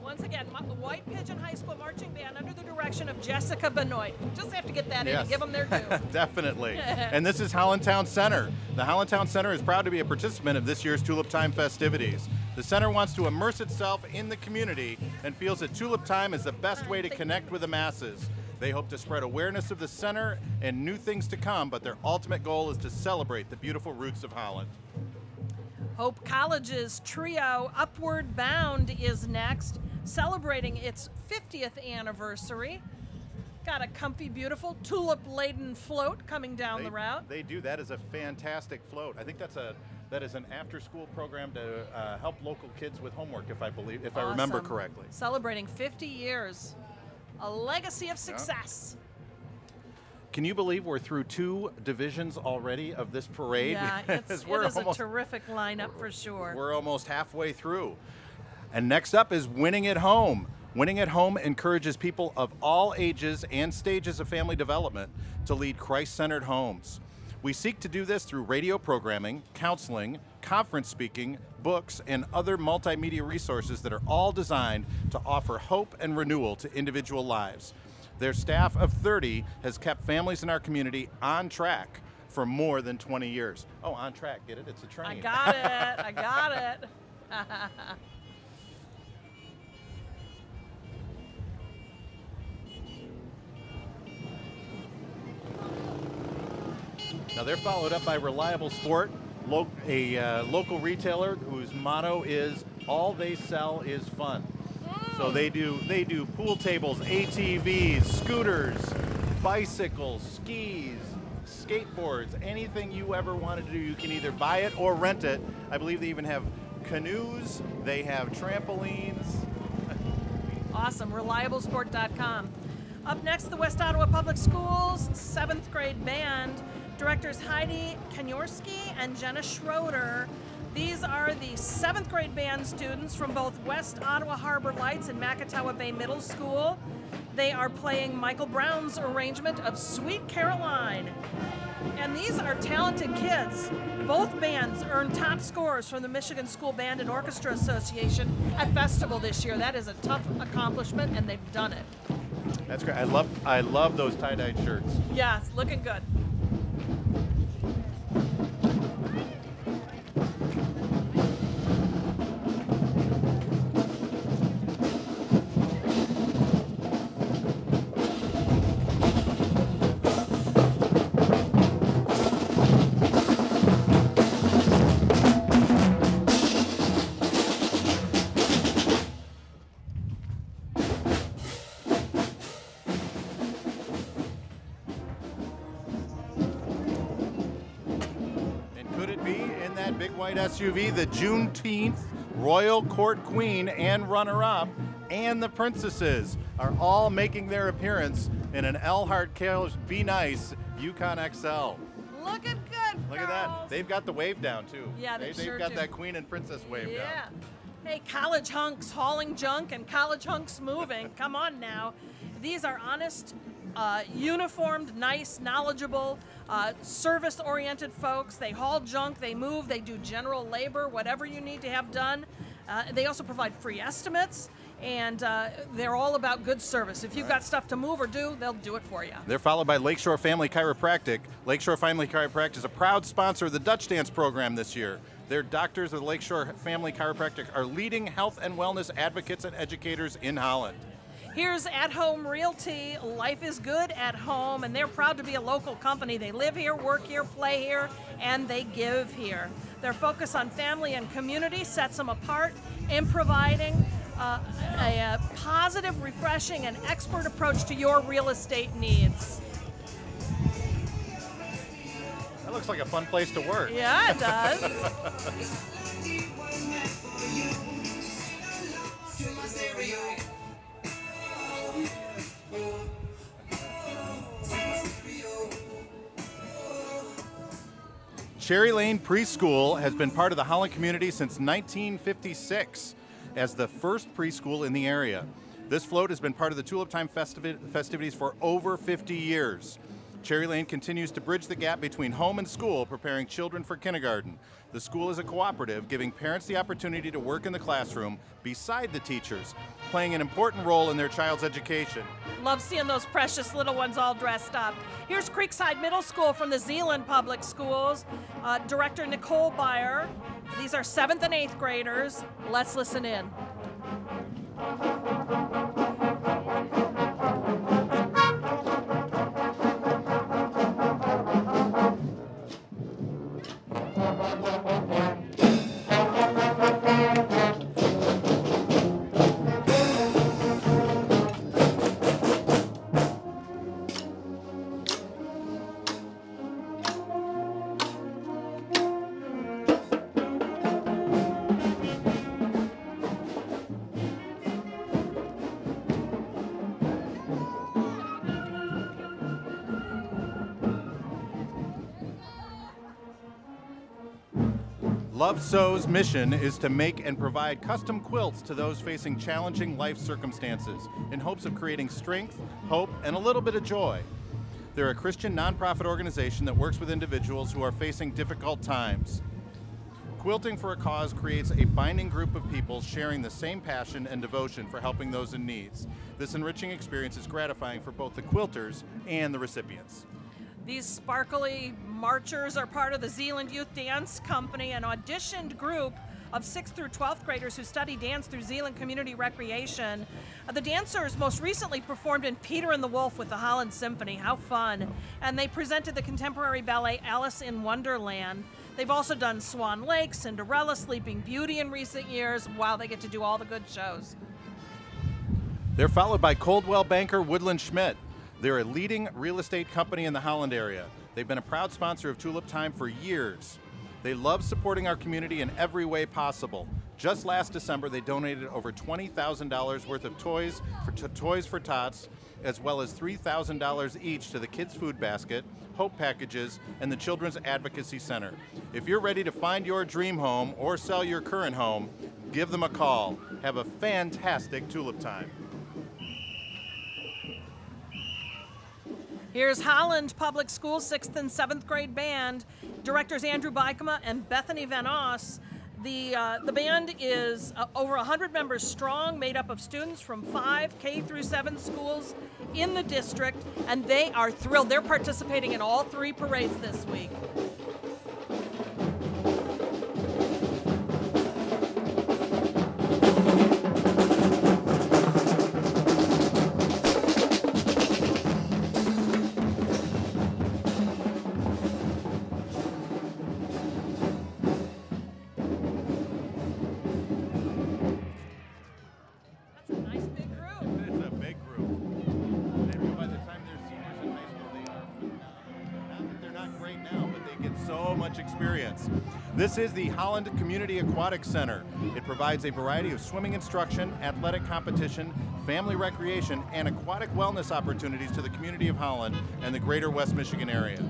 Once again, the White Pigeon High School Marching Band under the direction of Jessica Benoit. Just have to get that in and give them their due. Definitely. And this is Holland Town Center. The Holland Town Center is proud to be a participant of this year's Tulip Time festivities. The center wants to immerse itself in the community and feels that Tulip Time is the best way to connect with the masses. They hope to spread awareness of the center and new things to come, but their ultimate goal is to celebrate the beautiful roots of Holland. Hope College's trio Upward Bound is next, celebrating its 50th anniversary. Got a comfy, beautiful tulip-laden float coming down the route. They do. That is a fantastic float. I think that is an after-school program to help local kids with homework, if I remember correctly. Celebrating 50 years, a legacy of success. Can you believe we're through 2 divisions already of this parade? Yeah, it is a terrific lineup for sure. We're almost halfway through. And next up is Winning at Home. Winning at Home encourages people of all ages and stages of family development to lead Christ-centered homes. We seek to do this through radio programming, counseling, conference speaking, books, and other multimedia resources that are all designed to offer hope and renewal to individual lives. Their staff of 30 has kept families in our community on track for more than 20 years. Oh, on track, get it? It's a train. I got it, I got it. Now they're followed up by Reliable Sport, a local retailer whose motto is all they sell is fun. So they do pool tables, ATVs, scooters, bicycles, skis, skateboards, anything you ever wanted to do, you can either buy it or rent it. I believe they even have canoes, they have trampolines. Awesome, reliablesport.com. Up next, the West Ottawa Public Schools 7th grade band. Directors Heidi Kanyorski and Jenna Schroeder. These are the 7th grade band students from both West Ottawa Harbor Lights and Macatawa Bay Middle School. They are playing Michael Brown's arrangement of Sweet Caroline. And these are talented kids. Both bands earned top scores from the Michigan School Band and Orchestra Association at Festival this year. That is a tough accomplishment, and they've done it. That's great. I love those tie-dyed shirts. Yeah, it's looking good. SUV, the Juneteenth Royal Court Queen and runner-up and the Princesses are all making their appearance in an Elhart Kales Be Nice Yukon XL. Looking good, Look at that. They've got the wave down, too. Yeah, they've got that Queen and Princess wave down. Yeah. Hey, college hunks hauling junk and college hunks moving. Come on now. These are honest, uniformed, nice, knowledgeable, service-oriented folks. They haul junk, they move, they do general labor, whatever you need to have done. They also provide free estimates, and they're all about good service. If you've got stuff to move or do, they'll do it for you. They're followed by Lakeshore Family Chiropractic. Lakeshore Family Chiropractic is a proud sponsor of the Dutch Dance program this year. Their doctors of Lakeshore Family Chiropractic are leading health and wellness advocates and educators in Holland. Here's At Home Realty. Life is good at home, and they're proud to be a local company. They live here, work here, play here, and they give here. Their focus on family and community sets them apart in providing a positive, refreshing, and expert approach to your real estate needs. That looks like a fun place to work. Yeah, it does. Cherry Lane Preschool has been part of the Holland community since 1956 as the first preschool in the area. This float has been part of the Tulip Time festivities for over 50 years. Cherry Lane continues to bridge the gap between home and school, preparing children for kindergarten. The school is a cooperative, giving parents the opportunity to work in the classroom beside the teachers, playing an important role in their child's education. Love seeing those precious little ones all dressed up. Here's Creekside Middle School from the Zeeland Public Schools. Director Nicole Beyer. These are 7th and 8th graders. Let's listen in. Love Sew's mission is to make and provide custom quilts to those facing challenging life circumstances in hopes of creating strength, hope, and a little bit of joy. They're a Christian nonprofit organization that works with individuals who are facing difficult times. Quilting for a Cause creates a binding group of people sharing the same passion and devotion for helping those in need. This enriching experience is gratifying for both the quilters and the recipients. These sparkly marchers are part of the Zeeland Youth Dance Company, an auditioned group of 6th through 12th graders who study dance through Zeeland Community Recreation. The dancers most recently performed in Peter and the Wolf with the Holland Symphony. How fun. And they presented the contemporary ballet Alice in Wonderland. They've also done Swan Lake, Cinderella, Sleeping Beauty in recent years. Wow, they get to do all the good shows. They're followed by Coldwell banker Woodland Schmidt. They're a leading real estate company in the Holland area. They've been a proud sponsor of Tulip Time for years. They love supporting our community in every way possible. Just last December, they donated over $20,000 worth of Toys for Tots, as well as $3,000 each to the Kids Food Basket, Hope Packages, and the Children's Advocacy Center. If you're ready to find your dream home or sell your current home, give them a call. Have a fantastic Tulip Time. Here's Holland Public School 6th and 7th grade band. Directors Andrew Bykema and Bethany Van Oss. The band is over 100 members strong, made up of students from 5 K through 7 schools in the district, and they are thrilled. They're participating in all 3 parades this week. Experience. This is the Holland Community Aquatic Center. It provides a variety of swimming instruction, athletic competition, family recreation, and aquatic wellness opportunities to the community of Holland and the greater West Michigan area.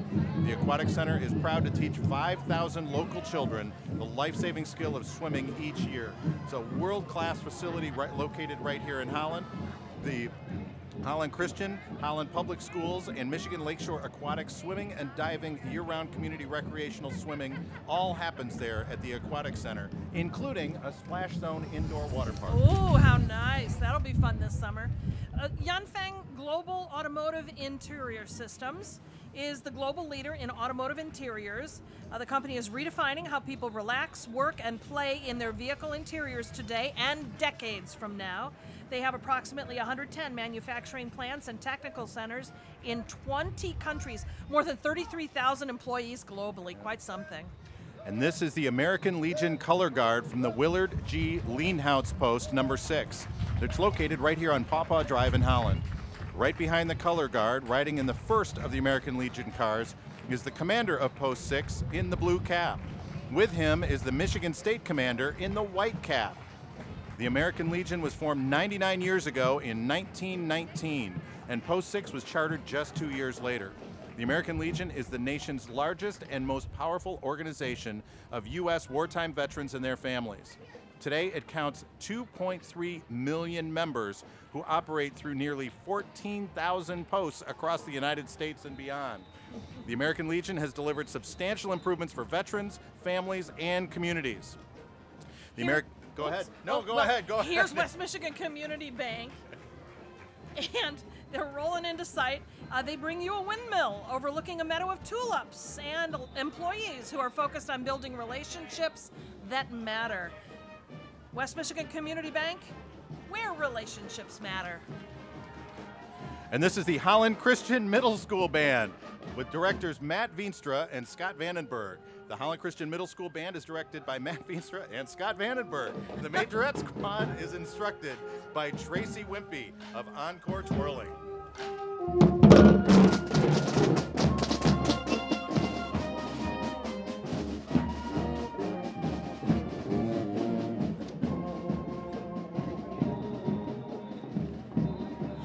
The Aquatic Center is proud to teach 5,000 local children the life-saving skill of swimming each year. It's a world-class facility located right here in Holland. The Holland Christian, Holland Public Schools, and Michigan Lakeshore Aquatic Swimming and Diving year-round community recreational swimming all happens there at the Aquatic Center, including a splash zone indoor water park. Ooh, how nice. That'll be fun this summer. Yanfeng Global Automotive Interior Systems is the global leader in automotive interiors. The company is redefining how people relax, work, and play in their vehicle interiors today and decades from now. They have approximately 110 manufacturing plants and technical centers in 20 countries, more than 33,000 employees globally. Quite something. And this is the American Legion Color Guard from the Willard G. Leanhouse Post number 6. It's located right here on Pawpaw Drive in Holland. Right behind the Color Guard, riding in the first of the American Legion cars, is the commander of Post 6 in the blue cap. With him is the Michigan State Commander in the white cap. The American Legion was formed 99 years ago in 1919, and Post 6 was chartered just 2 years later. The American Legion is the nation's largest and most powerful organization of U.S. wartime veterans and their families. Today, it counts 2.3 million members who operate through nearly 14,000 posts across the United States and beyond. The American Legion has delivered substantial improvements for veterans, families, and communities. Go ahead. No, go ahead. Go ahead. Here's West Michigan Community Bank, and they're rolling into sight. They bring you a windmill overlooking a meadow of tulips and employees who are focused on building relationships that matter. West Michigan Community Bank, where relationships matter. And this is the Holland Christian Middle School Band with directors Matt Veenstra and Scott Vandenberg. The Holland Christian Middle School Band is directed by Matt Veenstra and Scott Vandenberg. The Majorette Squad is instructed by Tracy Wimpy of Encore Twirling.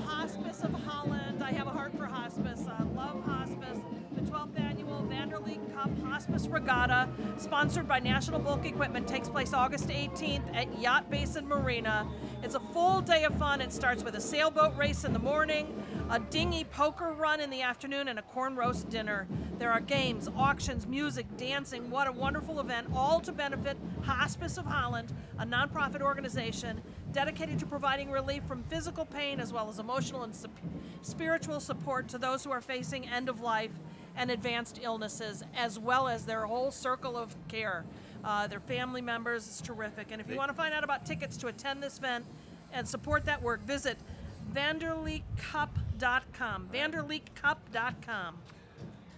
Hospice of Holland. I have a heart for hospice. I love hospice. The 12th annual Vanderbilt Cup Hospice Regatta, sponsored by National Bulk Equipment, takes place August 18th at Yacht Basin Marina. It's a full day of fun. It starts with a sailboat race in the morning, a dinghy poker run in the afternoon, and a corn roast dinner. There are games, auctions, music, dancing. What a wonderful event, all to benefit Hospice of Holland, a nonprofit organization dedicated to providing relief from physical pain as well as emotional and spiritual support to those who are facing end of life and advanced illnesses, as well as their whole circle of care. Their family members is terrific. And if you want to find out about tickets to attend this event and support that work, visit vanderleekcup.com. vanderleekcup.com.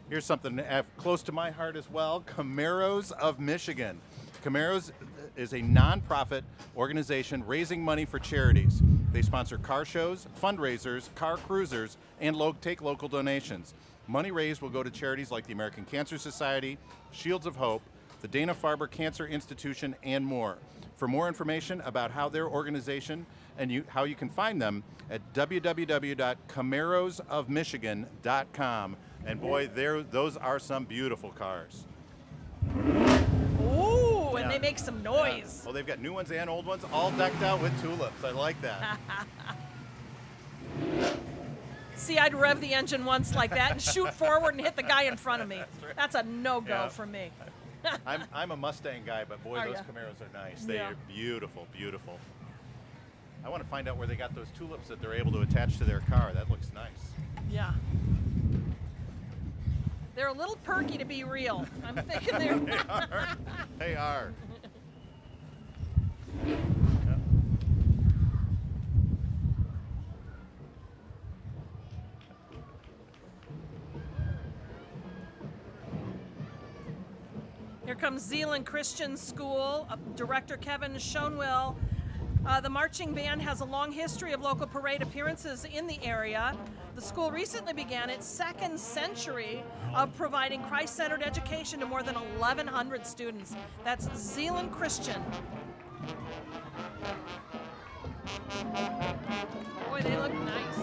Here's something close to my heart as well, Camaros of Michigan. Camaros is a nonprofit organization raising money for charities. They sponsor car shows, fundraisers, car cruisers, and take local donations. Money raised will go to charities like the American Cancer Society, Shields of Hope, the Dana-Farber Cancer Institution, and more. For more information about how their organization and how you can find them at www.camarosofmichigan.com. And boy, those are some beautiful cars. Ooh, and they make some noise. Well, they've got new ones and old ones, all decked out with tulips. I like that. See, I'd rev the engine once like that and shoot forward and hit the guy in front of me. That's a no-go for me. I'm a Mustang guy, but boy, those Camaros are nice. They are beautiful, beautiful. I want to find out where they got those tulips that they're able to attach to their car. That looks nice. Yeah. They're a little perky to be real. I'm thinking they're... They are. Here comes Zeeland Christian School, Director Kevin Schoenwell. The marching band has a long history of local parade appearances in the area. The school recently began its second century of providing Christ-centered education to more than 1,100 students. That's Zeeland Christian. Boy, they look nice.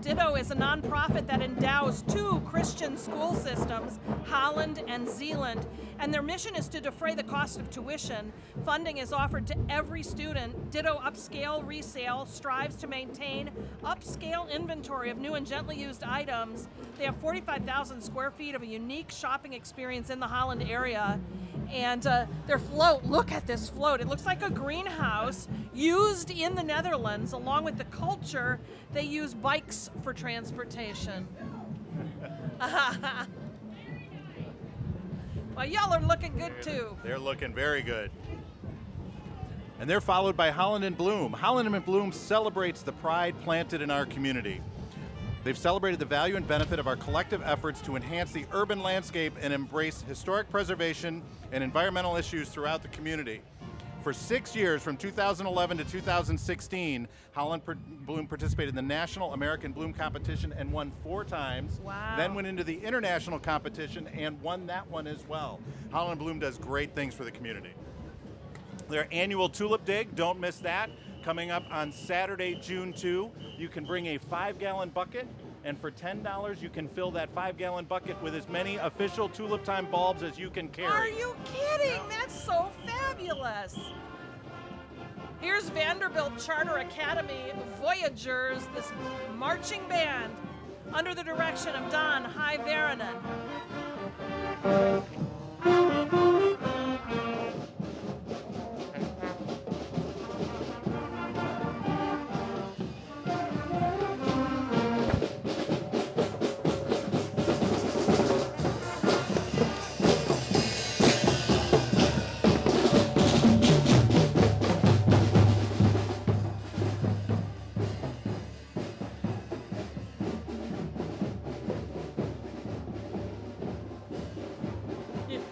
Ditto is a nonprofit that endows two Christian school systems, Holland and Zeeland, and their mission is to defray the cost of tuition. Funding is offered to every student. Ditto Upscale Resale strives to maintain upscale inventory of new and gently used items. They have 45,000 square feet of a unique shopping experience in the Holland area. And their float, look at this float. It looks like a greenhouse used in the Netherlands. Along with the culture, they use bikes for transportation. Well, y'all are looking good too. They're looking very good. And they're followed by Holland in Bloom. Holland in Bloom celebrates the pride planted in our community. They've celebrated the value and benefit of our collective efforts to enhance the urban landscape and embrace historic preservation and environmental issues throughout the community. For 6 years, from 2011 to 2016, Holland Bloom participated in the National American Bloom Competition and won 4 times. Wow. Then went into the international competition and won that one as well. Holland Bloom does great things for the community. Their annual Tulip Dig, don't miss that, coming up on Saturday, June 2. You can bring a 5-gallon bucket, and for $10, you can fill that 5-gallon bucket with as many official Tulip Time bulbs as you can carry. Are you kidding? That's so fabulous. Here's Vanderbilt Charter Academy Voyagers, this marching band under the direction of Don Hyvarinen.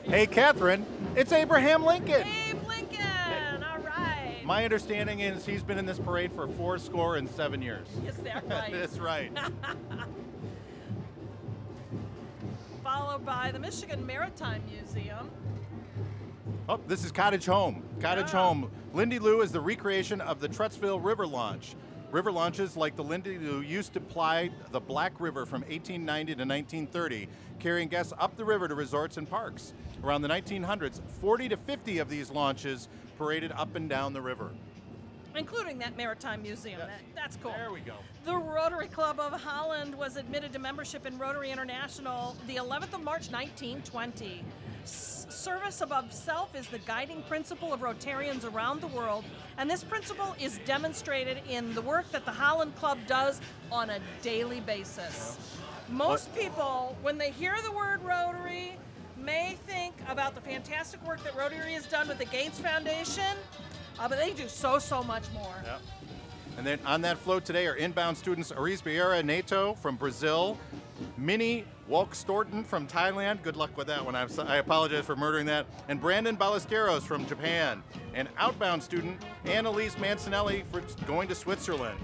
Hey, Catherine, it's Abraham Lincoln. Abe Lincoln, all right. My understanding is he's been in this parade for 407 years. Is that right? That's right. Followed by the Michigan Maritime Museum. Oh, this is Cottage Home. Cottage Home. Lindy Lou is the recreation of the Trutsville River Launch. River launches like the Lindy Lou used to ply the Black River from 1890 to 1930, carrying guests up the river to resorts and parks. Around the 1900s, 40 to 50 of these launches paraded up and down the river. Including that Maritime Museum. Yes. That's cool. There we go. The Rotary Club of Holland was admitted to membership in Rotary International the 11th of March, 1920. Service above self is the guiding principle of Rotarians around the world, and this principle is demonstrated in the work that the Holland Club does on a daily basis. Most people, when they hear the word Rotary, may think about the fantastic work that Rotary has done with the Gates Foundation, but they do so much more. Yep. And then on that float today are inbound students Aris Beira Neto from Brazil, Minnie Walkstorten from Thailand, good luck with that one, I apologize for murdering that, and Brandon Ballesteros from Japan, and outbound student Annalise Mancinelli for going to Switzerland.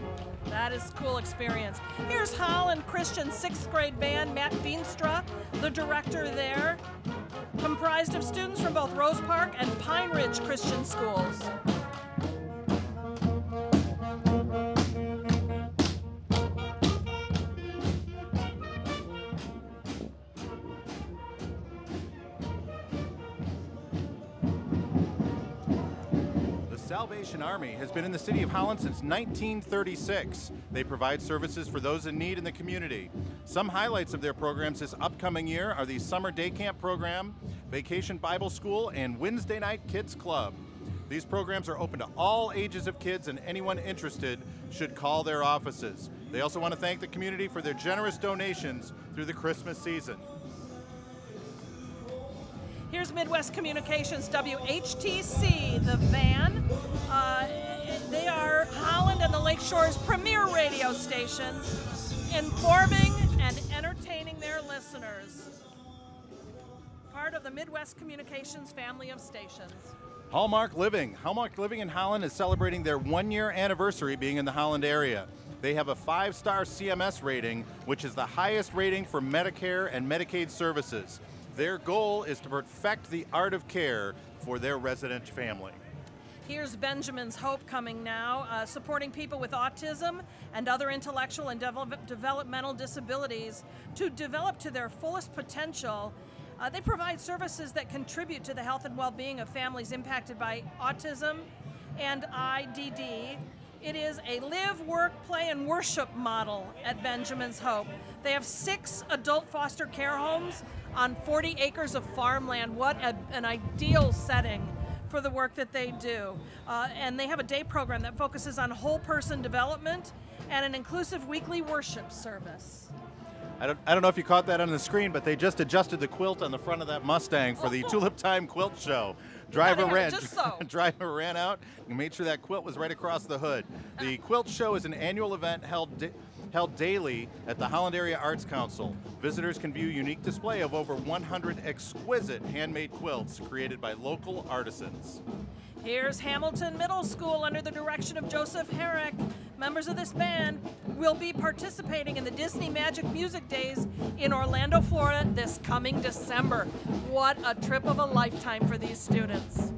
That is a cool experience. Here's Holland Christian 6th grade band, Matt Veenstra, the director there, comprised of students from both Rose Park and Pine Ridge Christian schools. Salvation Army has been in the city of Holland since 1936. They provide services for those in need in the community. Some highlights of their programs this upcoming year are the Summer Day Camp Program, Vacation Bible School, and Wednesday Night Kids Club. These programs are open to all ages of kids, and anyone interested should call their offices. They also want to thank the community for their generous donations through the Christmas season. Here's Midwest Communications WHTC, the van. They are Holland and the Lakeshore's premier radio stations, informing and entertaining their listeners. Part of the Midwest Communications family of stations. Hallmark Living. Hallmark Living in Holland is celebrating their 1-year anniversary being in the Holland area. They have a 5-star CMS rating, which is the highest rating for Medicare and Medicaid services. Their goal is to perfect the art of care for their resident family. Here's Benjamin's Hope coming now, supporting people with autism and other intellectual and developmental disabilities to develop to their fullest potential. They provide services that contribute to the health and well-being of families impacted by autism and IDD. It is a live, work, play, and worship model at Benjamin's Hope. They have 6 adult foster care homes on 40 acres of farmland. What an ideal setting for the work that they do. And they have a day program that focuses on whole person development and an inclusive weekly worship service. I don't know if you caught that on the screen, but they just adjusted the quilt on the front of that Mustang for the Tulip Time Quilt Show. Driver ran out and made sure that quilt was right across the hood. The Quilt Show is an annual event held held daily at the Holland Area Arts Council. Visitors can view a unique display of over 100 exquisite handmade quilts created by local artisans. Here's Hamilton Middle School under the direction of Joseph Heric. Members of this band will be participating in the Disney Magic Music Days in Orlando, Florida this coming December. What a trip of a lifetime for these students.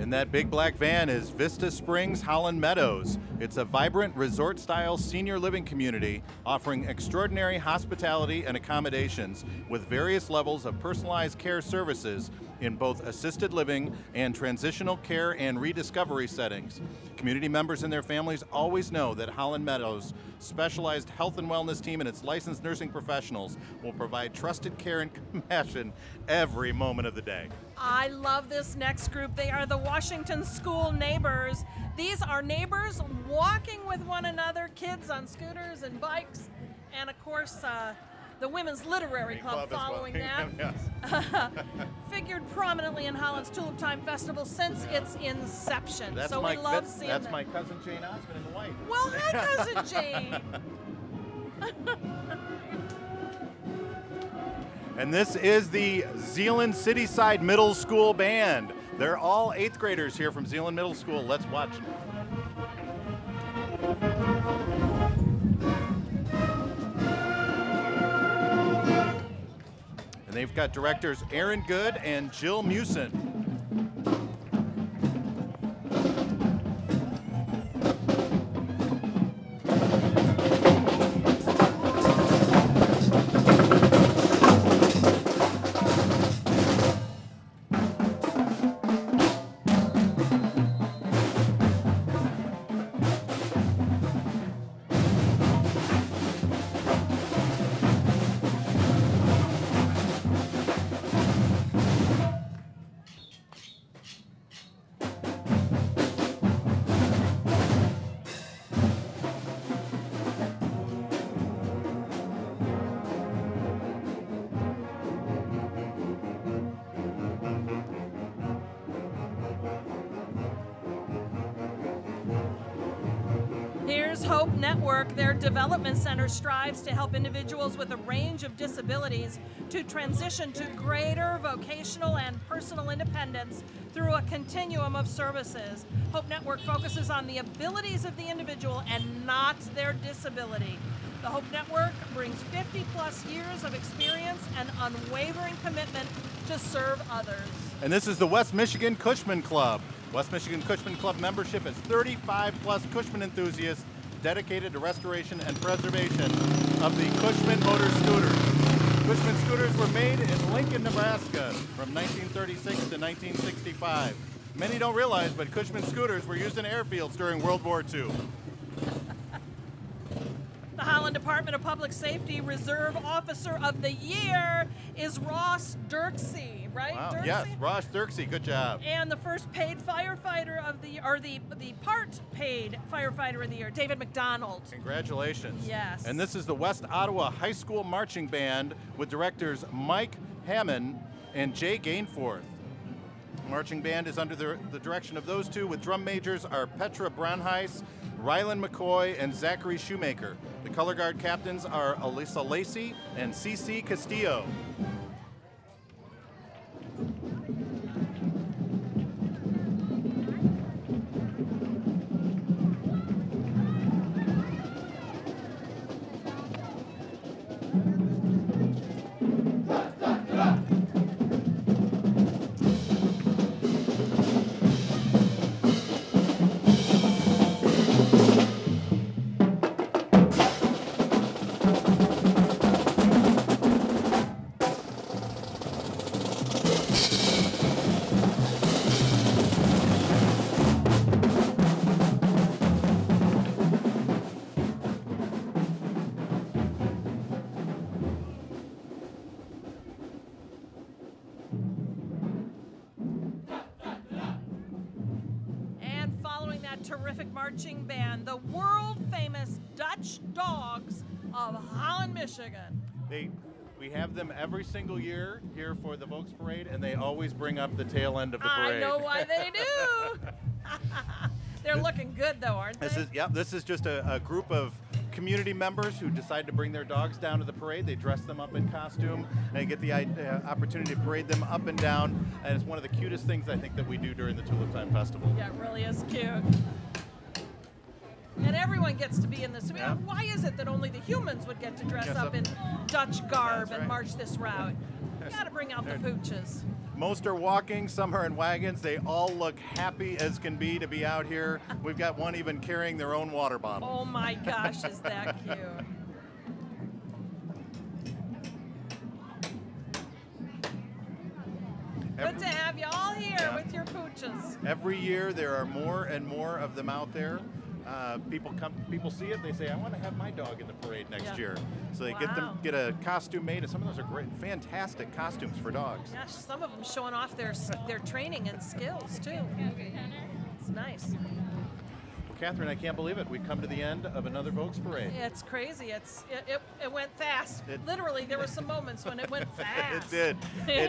And that big black van is Vista Springs Holland Meadows. It's a vibrant resort-style senior living community offering extraordinary hospitality and accommodations with various levels of personalized care services in both assisted living and transitional care and rediscovery settings. Community members and their families always know that Holland Meadows' specialized health and wellness team and its licensed nursing professionals will provide trusted care and compassion every moment of the day. I love this next group. They are the Washington School Neighbors. These are neighbors walking with one another, kids on scooters and bikes, and of course, the Women's Literary Club following that. Yes. Figured prominently in Holland's Tulip Time Festival since its inception. That's so we love seeing That's them. my cousin Jane Osmond in the white. Well, hi, Cousin Jane. And this is the Zeeland Cityside Middle School Band. They're all 8th graders here from Zeeland Middle School. Let's watch. And they've got directors Aaron Good and Jill Mewson. Here's Hope Network. Their development center strives to help individuals with a range of disabilities to transition to greater vocational and personal independence through a continuum of services. Hope Network focuses on the abilities of the individual and not their disability. The Hope Network brings 50-plus years of experience and unwavering commitment to serve others. And this is the West Michigan Cushman Club. West Michigan Cushman Club membership is 35-plus Cushman enthusiasts dedicated to restoration and preservation of the Cushman motor scooters. Cushman scooters were made in Lincoln, Nebraska from 1936 to 1965. Many don't realize, but Cushman scooters were used in airfields during World War II. The Holland Department of Public Safety Reserve Officer of the Year is Ross Dirksey, right? Wow. Dirksey? Yes, Ross Dirksey, good job. And the first paid firefighter of the, or the part paid firefighter of the year, David McDonald. Congratulations. Yes. And this is the West Ottawa High School Marching Band with directors Mike Hammond and Jay Gainforth. Marching band is under the direction of those two, with drum majors are Petra Braunheis, Rylan McCoy, and Zachary Shoemaker. The color guard captains are Alyssa Lacey and CC Castillo. terrific marching band, the world famous Dutch Dogs of Holland, Michigan. We have them every single year here for the Volksparade, and they always bring up the tail end of the parade. I know why they do. They're looking good, though, aren't they? This is just a group of community members who decide to bring their dogs down to the parade. They dress them up in costume and get the opportunity to parade them up and down. And it's one of the cutest things I think that we do during the Tulip Time Festival. Yeah, it really is cute. And everyone gets to be in this. Yeah. Why is it that only the humans would get to dress up in Dutch garb and march this route? You got to bring out the pooches. Most are walking, some are in wagons. They all look happy as can be to be out here. We've got one even carrying their own water bottle. Oh my gosh, is that cute. Good to have you all here with your pooches. Every year there are more and more of them out there. People see it, they say, I want to have my dog in the parade next year. So they get a costume made, and some of those are great, fantastic costumes for dogs. Gosh, some of them showing off their training and skills too. It's nice. Well, Catherine, I can't believe it. We've come to the end of another Volksparade. It's crazy. It went fast. Literally, there were some moments when it went fast. It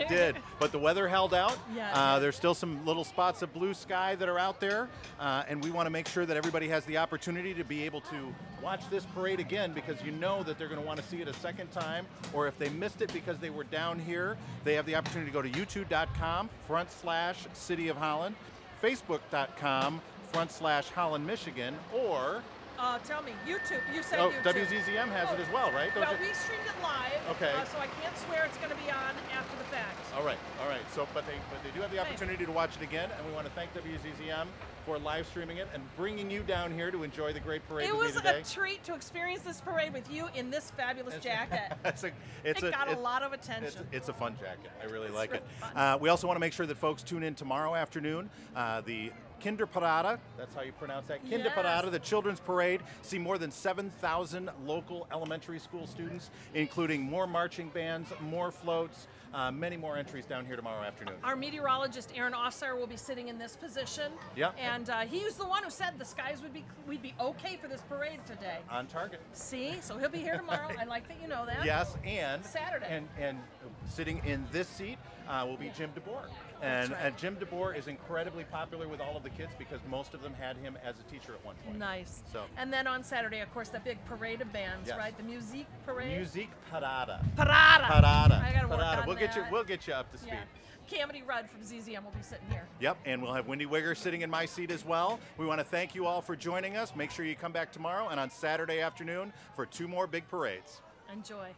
did. But the weather held out. Yeah. There's still some little spots of blue sky that are out there, and we want to make sure that everybody has the opportunity to be able to watch this parade again, because you know that they're going to want to see it a second time, or if they missed it because they were down here, they have the opportunity to go to youtube.com/City of Holland, facebook.com/Holland, Michigan, or tell me, YouTube. You said YouTube. YouTube. WZZM has it as well, right? Well, we streamed it live. Okay. So I can't swear it's going to be on after the fact. All right. So, but they do have the opportunity to watch it again, and we want to thank WZZM for live streaming it and bringing you down here to enjoy the great parade with me today. It was a treat to experience this parade with you in this fabulous jacket. It got a lot of attention. It's a fun jacket. I really like it. Fun. We also want to make sure that folks tune in tomorrow afternoon. The Kinderparade, that's how you pronounce that. Kinderparade, the children's parade. See more than 7,000 local elementary school students, including more marching bands, more floats, many more entries down here tomorrow afternoon. Our meteorologist, Aaron Offsire, will be sitting in this position. Yeah. And he was the one who said the skies we'd be okay for this parade today. On target. See? So he'll be here tomorrow. I like that you know that. Yes, and Saturday. And sitting in this seat will be Jim DeBoer. And Jim DeBoer is incredibly popular with all of the kids because most of them had him as a teacher at one point. Nice. So. And then on Saturday, of course, the big parade of bands, right? The music parade. Music Parada. Parada. Parada. I gotta work on We'll get you up to speed. Yeah. Camity Rudd from ZZM will be sitting here. Yep, and we'll have Wendy Wigger sitting in my seat as well. We want to thank you all for joining us. Make sure you come back tomorrow and on Saturday afternoon for 2 more big parades. Enjoy.